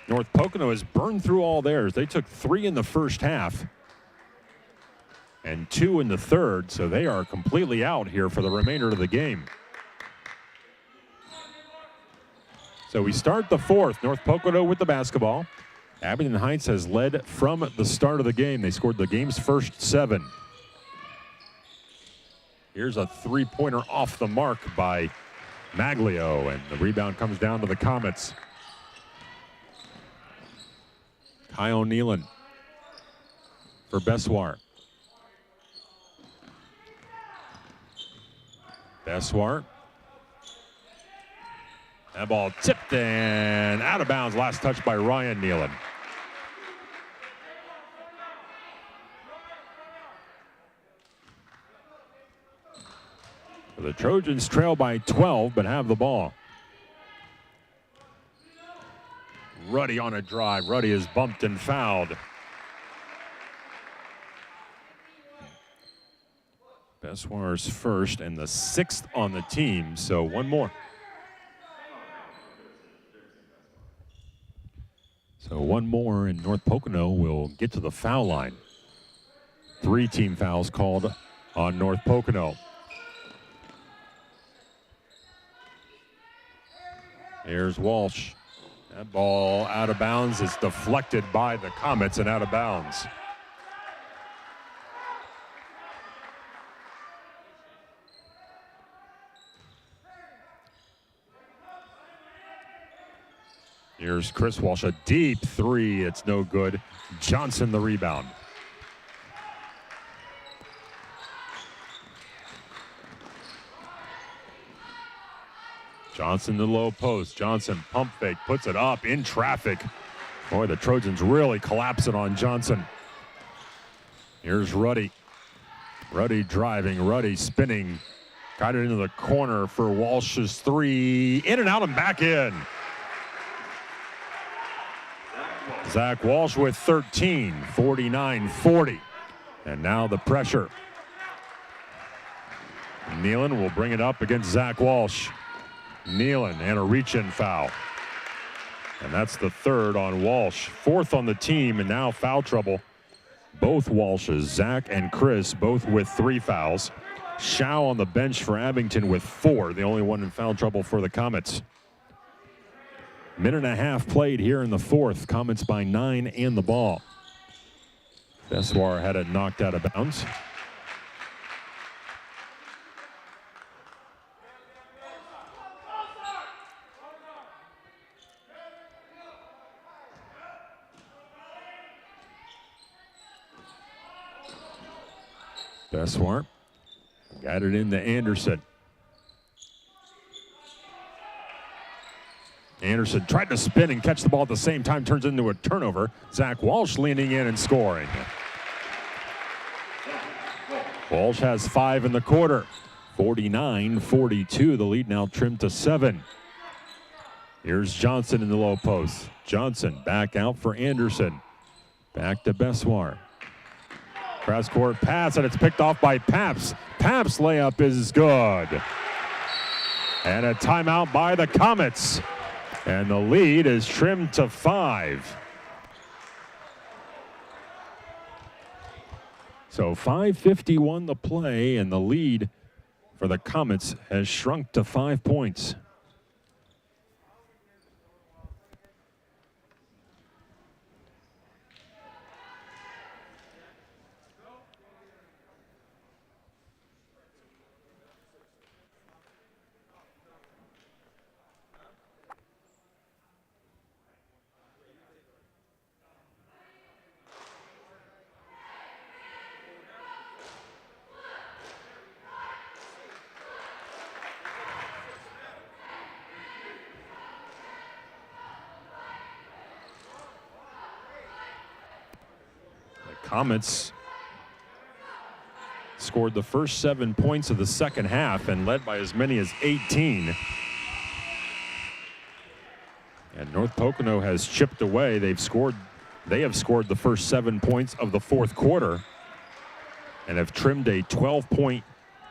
North Pocono has burned through all theirs. They took 3 in the first half and 2 in the third, so they are completely out here for the remainder of the game. So we start the fourth. North Pocono with the basketball. Abington Heights has led from the start of the game. They scored the game's first 7. Here's a three-pointer off the mark by Maglio, and the rebound comes down to the Comets. Kyle Nealon for Bessoir. Bessoir. That ball tipped and out of bounds. Last touch by Ryan Nealon. The Trojans trail by 12, but have the ball. Ruddy on a drive. Ruddy is bumped and fouled. Bessoir's first and the 6th on the team, so one more. So one more, and North Pocono will get to the foul line. 3 team fouls called on North Pocono. Here's Walsh. That ball out of bounds is deflected by the Comets and out of bounds. Here's Chris Walsh, a deep 3. It's no good. Johnson the rebound. Johnson the low post. Johnson pump fake, puts it up in traffic. Boy, the Trojans really collapsing on Johnson. Here's Ruddy. Ruddy driving, Ruddy spinning. Got it into the corner for Walsh's 3. In and out and back in. Zach Walsh with 13, 49-40. And now the pressure. Nealon will bring it up against Zach Walsh. Nealon and a reach-in foul. And that's the 3rd on Walsh. 4th on the team, and now foul trouble. Both Walshes, Zach and Chris, both with 3 fouls. Shao on the bench for Abington with 4, the only one in foul trouble for the Comets. Minute and a half played here in the 4th. Comets by 9 and the ball. Bessoir had it knocked out of bounds. Bessoir got it into Anderson. Anderson tried to spin and catch the ball at the same time, turns into a turnover. Zach Walsh leaning in and scoring. Walsh has 5 in the quarter. 49-42, the lead now trimmed to 7. Here's Johnson in the low post. Johnson back out for Anderson. Back to Bessoir. Cross-court pass, and it's picked off by Paps. Paps' layup is good. And a timeout by the Comets. And the lead is trimmed to 5. So 5:51 to play, and the lead for the Comets has shrunk to 5 points. Comets scored the first 7 points of the second half and led by as many as 18. And North Pocono has chipped away. They have scored the first 7 points of the fourth quarter and have trimmed a 12-point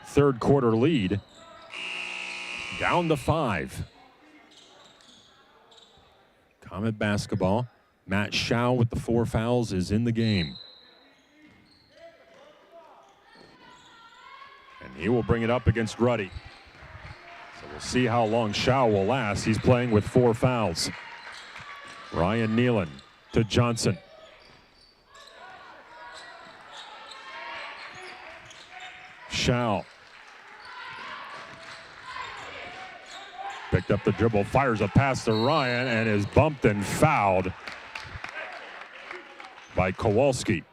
third quarter lead down to 5. Comet basketball. Matt Schau with the 4 fouls is in the game. And he will bring it up against Ruddy. So we'll see how long Schau will last. He's playing with 4 fouls. Ryan Nealon to Johnson. Schau. Picked up the dribble, fires a pass to Ryan, and is bumped and fouled by Kowalski.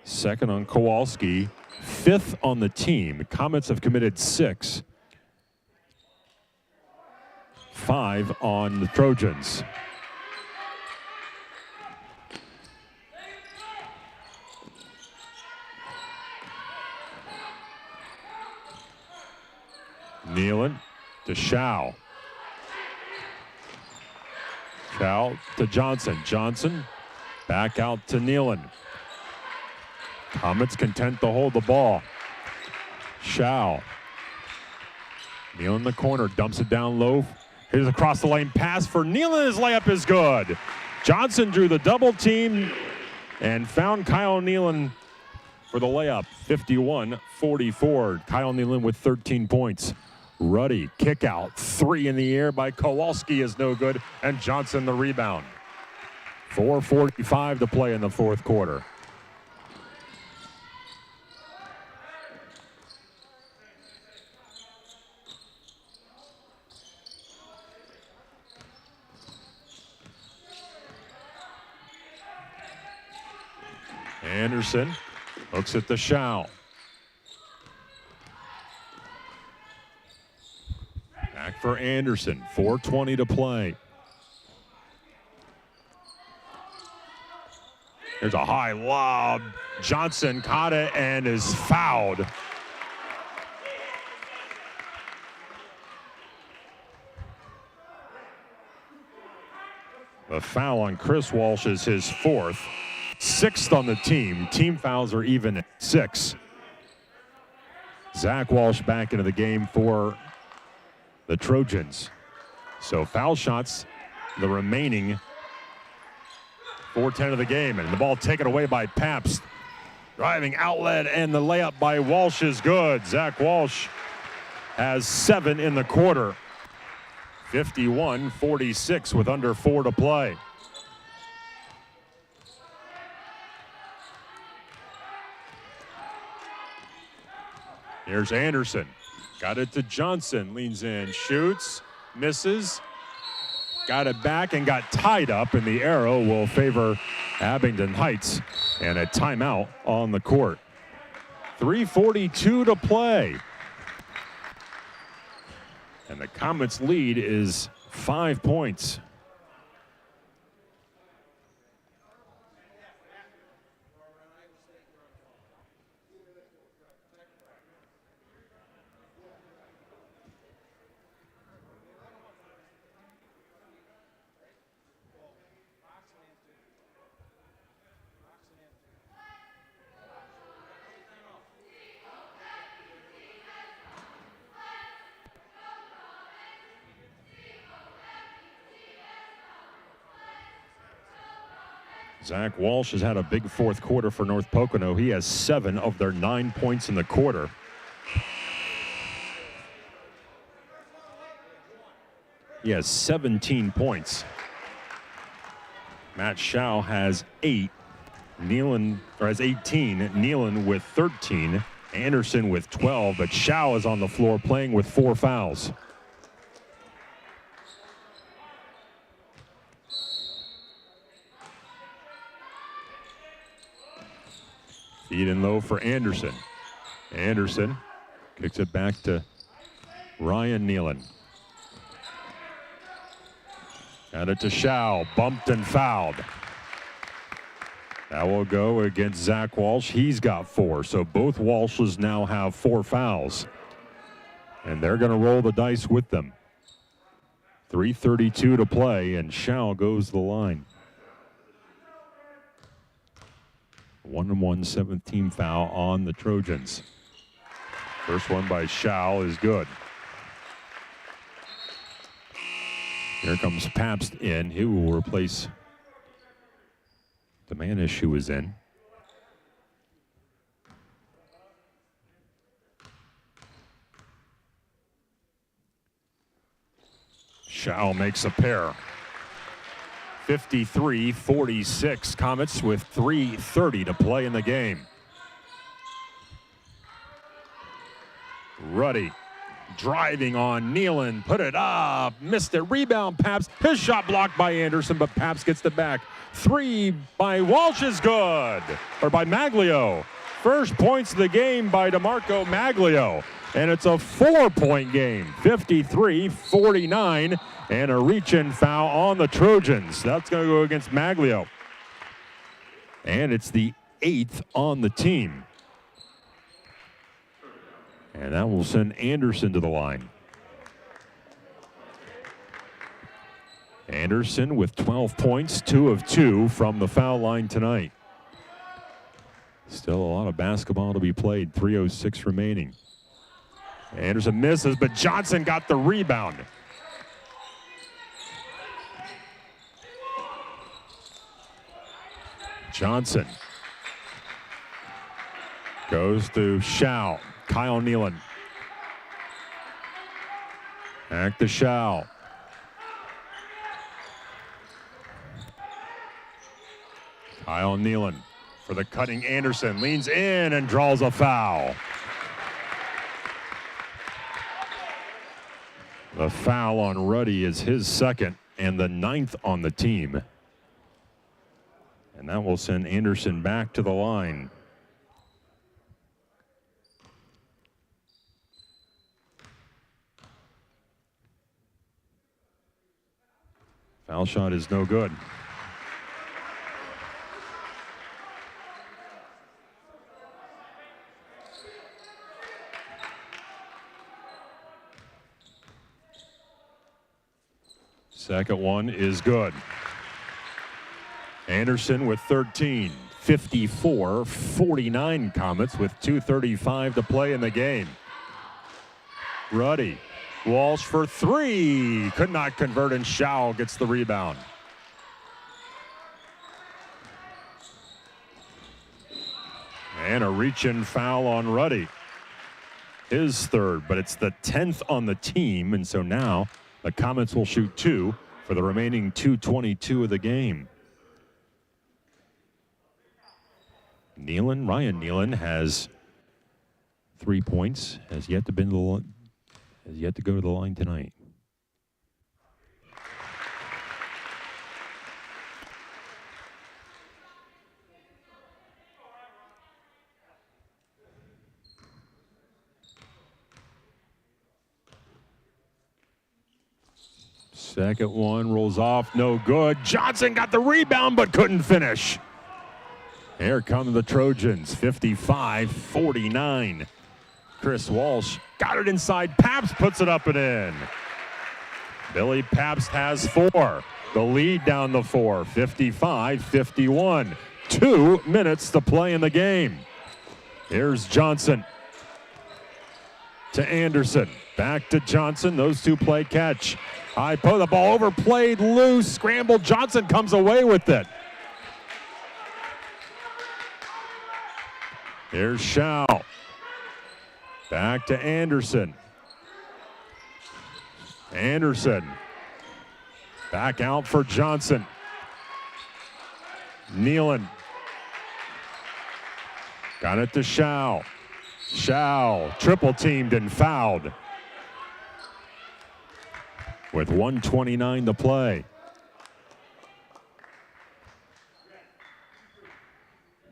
Second on Kowalski. 5th on the team. Comets have committed 6. 5 on the Trojans. Nealon to Schau. Schau to Johnson. Johnson back out to Nealon. Comets content to hold the ball. Schau. Nealon in the corner, dumps it down low. Here's a cross the lane pass for Nealon. His layup is good. Johnson drew the double team and found Kyle Nealon for the layup. 51-44. Kyle Nealon with 13 points. Ruddy kick out. 3 in the air by Kowalski is no good, and Johnson the rebound. 4:45 to play in the fourth quarter. Anderson looks at the Schau. Back for Anderson. 4:20 to play. There's a high lob. Johnson caught it and is fouled. The foul on Chris Walsh is his 4th. 6th on the team. Team fouls are even at 6. Zach Walsh back into the game for the Trojans. So foul shots, the remaining 4:10 of the game. And the ball taken away by Pabst. Driving outlet, and the layup by Walsh is good. Zach Walsh has 7 in the quarter. 51-46 with under 4 to play. Here's Anderson. Got it to Johnson. Leans in, shoots, misses. Got it back and got tied up, and the arrow will favor Abington Heights. And a timeout on the court. 3:42 to play. And the Comets' lead is 5 points. Zach Walsh has had a big fourth quarter for North Pocono. He has 7 of their 9 points in the quarter. He has 17 points. Matt Schau has 8. Has 18. Nealon with 13. Anderson with 12. But Schau is on the floor playing with 4 fouls. Feed in low for Anderson. Anderson kicks it back to Ryan Nealon. Got it to Schau, bumped and fouled. That will go against Zach Walsh. He's got 4, so both Walshes now have 4 fouls. And they're going to roll the dice with them. 3:32 to play, and Schau goes to the line. 1-1 7th team foul on the Trojans. First one by Schau is good. Here comes Pabst in. He will replace the Manish who is in. Schau makes a pair. 53-46 Comets with 3:30 to play in the game. Ruddy driving on Nealon, put it up, missed it, rebound Pabst. His shot blocked by Anderson, but Pabst gets it back. 3 by Walsh is good, or by Maglio. First points of the game by DeMarco Maglio, and it's a 4-point game, 53-49, and a reach-in foul on the Trojans. That's going to go against Maglio, and it's the 8th on the team. And that will send Anderson to the line. Anderson with 12 points, 2 of 2 from the foul line tonight. Still a lot of basketball to be played, 3:06 remaining. Anderson misses, but Johnson got the rebound. Johnson goes to Schau. Kyle Nealon. Back to Schau. Kyle Nealon for the cutting Anderson. Leans in and draws a foul. The foul on Ruddy is his 2nd and the 9th on the team. And that will send Anderson back to the line. Foul shot is no good. Second one is good. Anderson with 13, 54-49 Comets with 2:35 to play in the game. Ruddy. Walsh for 3, could not convert, and Schau gets the rebound. And a reach-in foul on Ruddy. His 3rd, but it's the 10th on the team, and so now the Comets will shoot 2 for the remaining 2:22 of the game. Ryan Nealon has 3 points, has yet to go to the line tonight. Second one rolls off, no good. Johnson got the rebound but couldn't finish. Here come the Trojans, 55-49. Chris Walsh got it inside. Pabst puts it up and in. Billy Pabst has 4. The lead down the 4, 55-51. 2 minutes to play in the game. Here's Johnson to Anderson. Back to Johnson. Those two play catch. High post, the ball overplayed, loose, scrambled. Johnson comes away with it. Here's Schau. Back to Anderson. Anderson. Back out for Johnson. Nealon. Got it to Schau. Schau triple teamed and fouled. With 1:29 to play.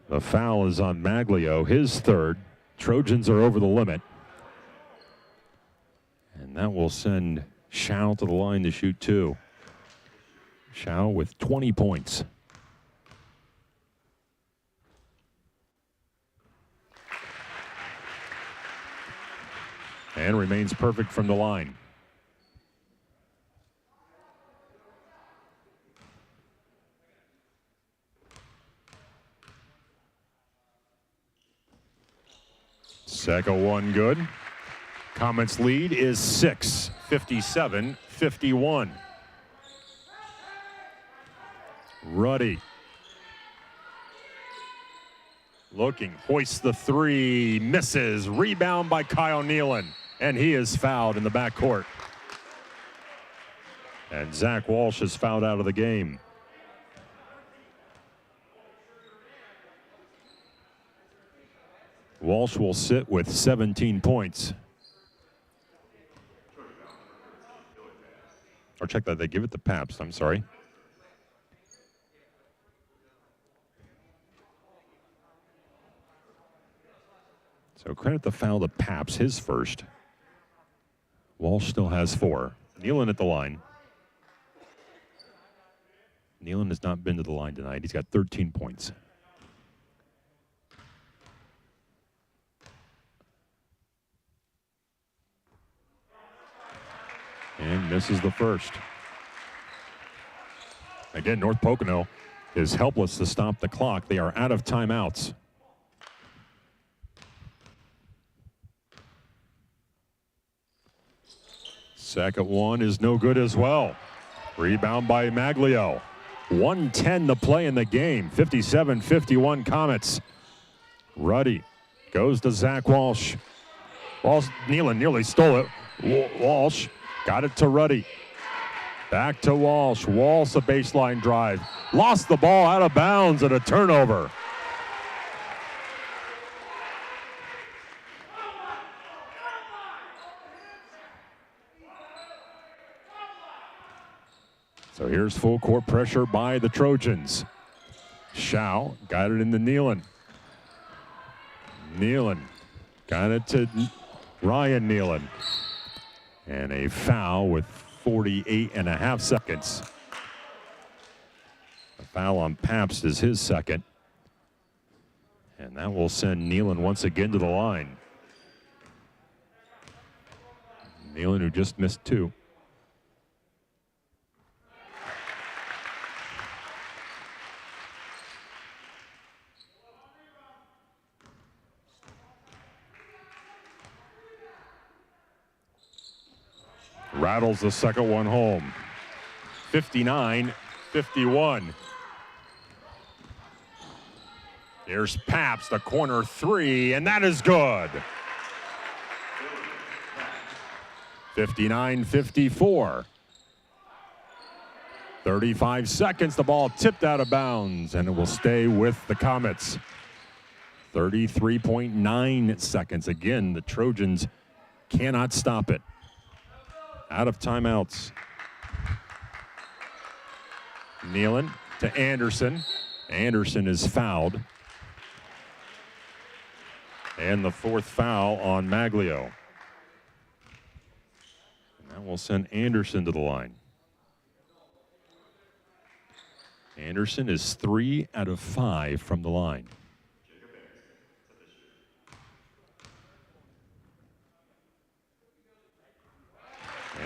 The foul is on Maglio, his third. Trojans are over the limit. And that will send Schau to the line to shoot two. Schau with 20 points. And remains perfect from the line. Second one good. Comets lead is 6, 57-51. Ruddy. Looking, hoists the three, misses. Rebound by Kyle Nealon, and he is fouled in the backcourt. And Zach Walsh is fouled out of the game. Walsh will sit with 17 points. Or check that, they give it to Pabst, I'm sorry. So credit the foul to Pabst, his first. Walsh still has 4. Nealon at the line. Nealon has not been to the line tonight. He's got 13 points. And misses the first. Again, North Pocono is helpless to stop the clock. They are out of timeouts. Second one is no good as well. Rebound by Maglio. 1:10 to play in the game. 57-51 Comets. Ruddy goes to Zach Walsh. Nealon nearly stole it. Walsh got it to Ruddy. Back to Walsh. Walsh a baseline drive. Lost the ball out of bounds and a turnover. So here's full court pressure by the Trojans. Schau got it into Nealon. Nealon got it to Ryan Nealon. And a foul with 48.5 seconds. A foul on Pabst is his second. And that will send Nealon once again to the line. Nealon, who just missed 2. Rattles the second one home. 59-51. Here's Pabst, a corner 3, and that is good. 59-54. 35 seconds, the ball tipped out of bounds, and it will stay with the Comets. 33.9 seconds. Again, the Trojans cannot stop it. Out of timeouts. Nealon to Anderson. Anderson is fouled. And the fourth foul on Maglio. And that will send Anderson to the line. Anderson is 3 out of 5 from the line.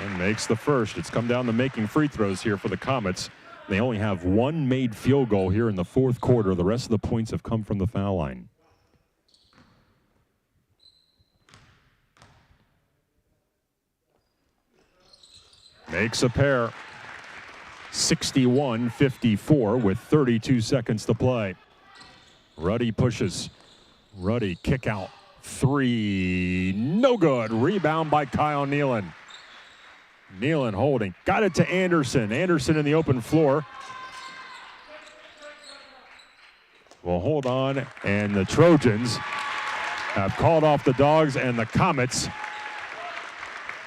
And makes the first. It's come down to making free throws here for the Comets. They only have 1 made field goal here in the fourth quarter. The rest of the points have come from the foul line. Makes a pair. 61-54 with 32 seconds to play. Ruddy pushes. Ruddy kick out. 3, no good. Rebound by Kyle Nealon. Nealon holding. Got it to Anderson. Anderson in the open floor. Will hold on, and the Trojans have called off the Dogs, and the Comets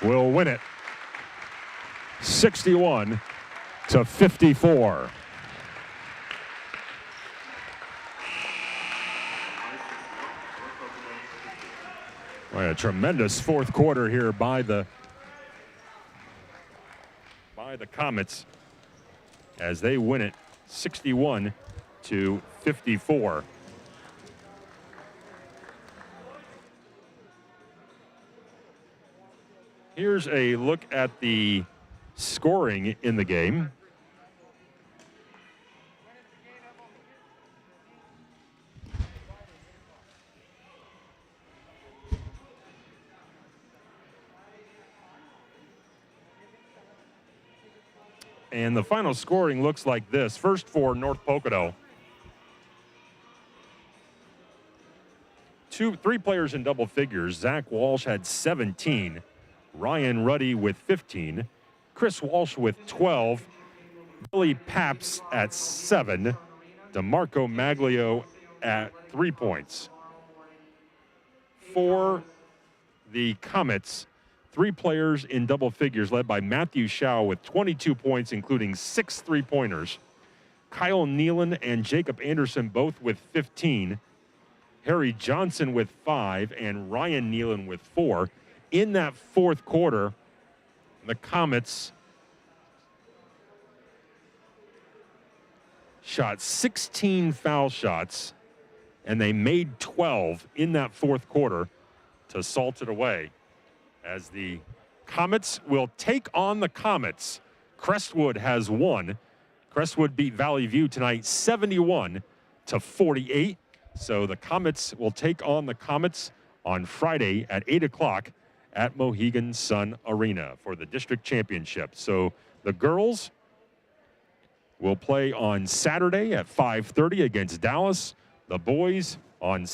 will win it 61-54. A tremendous fourth quarter here by the Comets as they win it 61-54. Here's a look at the scoring in the game. And the final scoring looks like this. First for North Pocono. 3 players in double figures. Zach Walsh had 17. Ryan Ruddy with 15. Chris Walsh with 12. Billy Paps at 7. DeMarco Maglio at 3 points. For the Comets, 3 players in double figures led by Matthew Shaw with 22 points, including 6 3-pointers. Kyle Nealon and Jacob Anderson both with 15. Harry Johnson with 5 and Ryan Nealon with 4. In that fourth quarter, the Comets shot 16 foul shots, and they made 12 in that fourth quarter to salt it away. As the Comets will take on the Comets. Crestwood has won. Crestwood beat Valley View tonight 71-48. So the Comets will take on the Comets on Friday at 8 o'clock at Mohegan Sun Arena for the district championship. So the girls will play on Saturday at 5:30 against Dallas. The boys on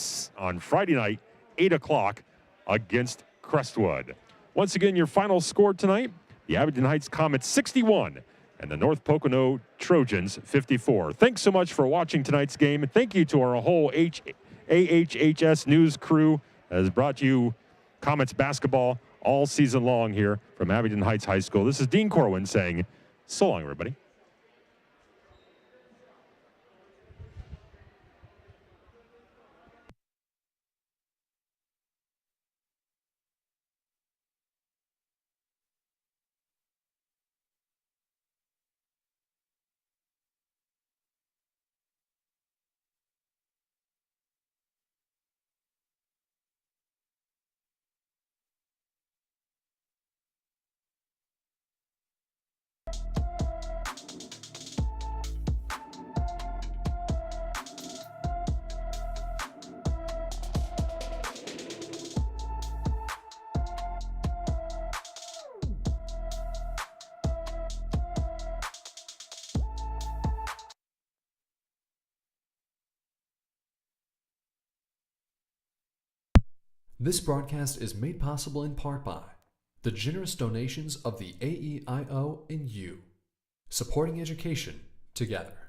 Friday night, 8 o'clock against Crestwood. Once again, your final score tonight, the Abington Heights Comets 61 and the North Pocono Trojans 54. Thanks so much for watching tonight's game. And thank you to our whole AHHS news crew that has brought you Comets basketball all season long here from Abington Heights High School. This is Dean Corwin saying so long, everybody. This broadcast is made possible in part by the generous donations of the AEIO and you, supporting education together.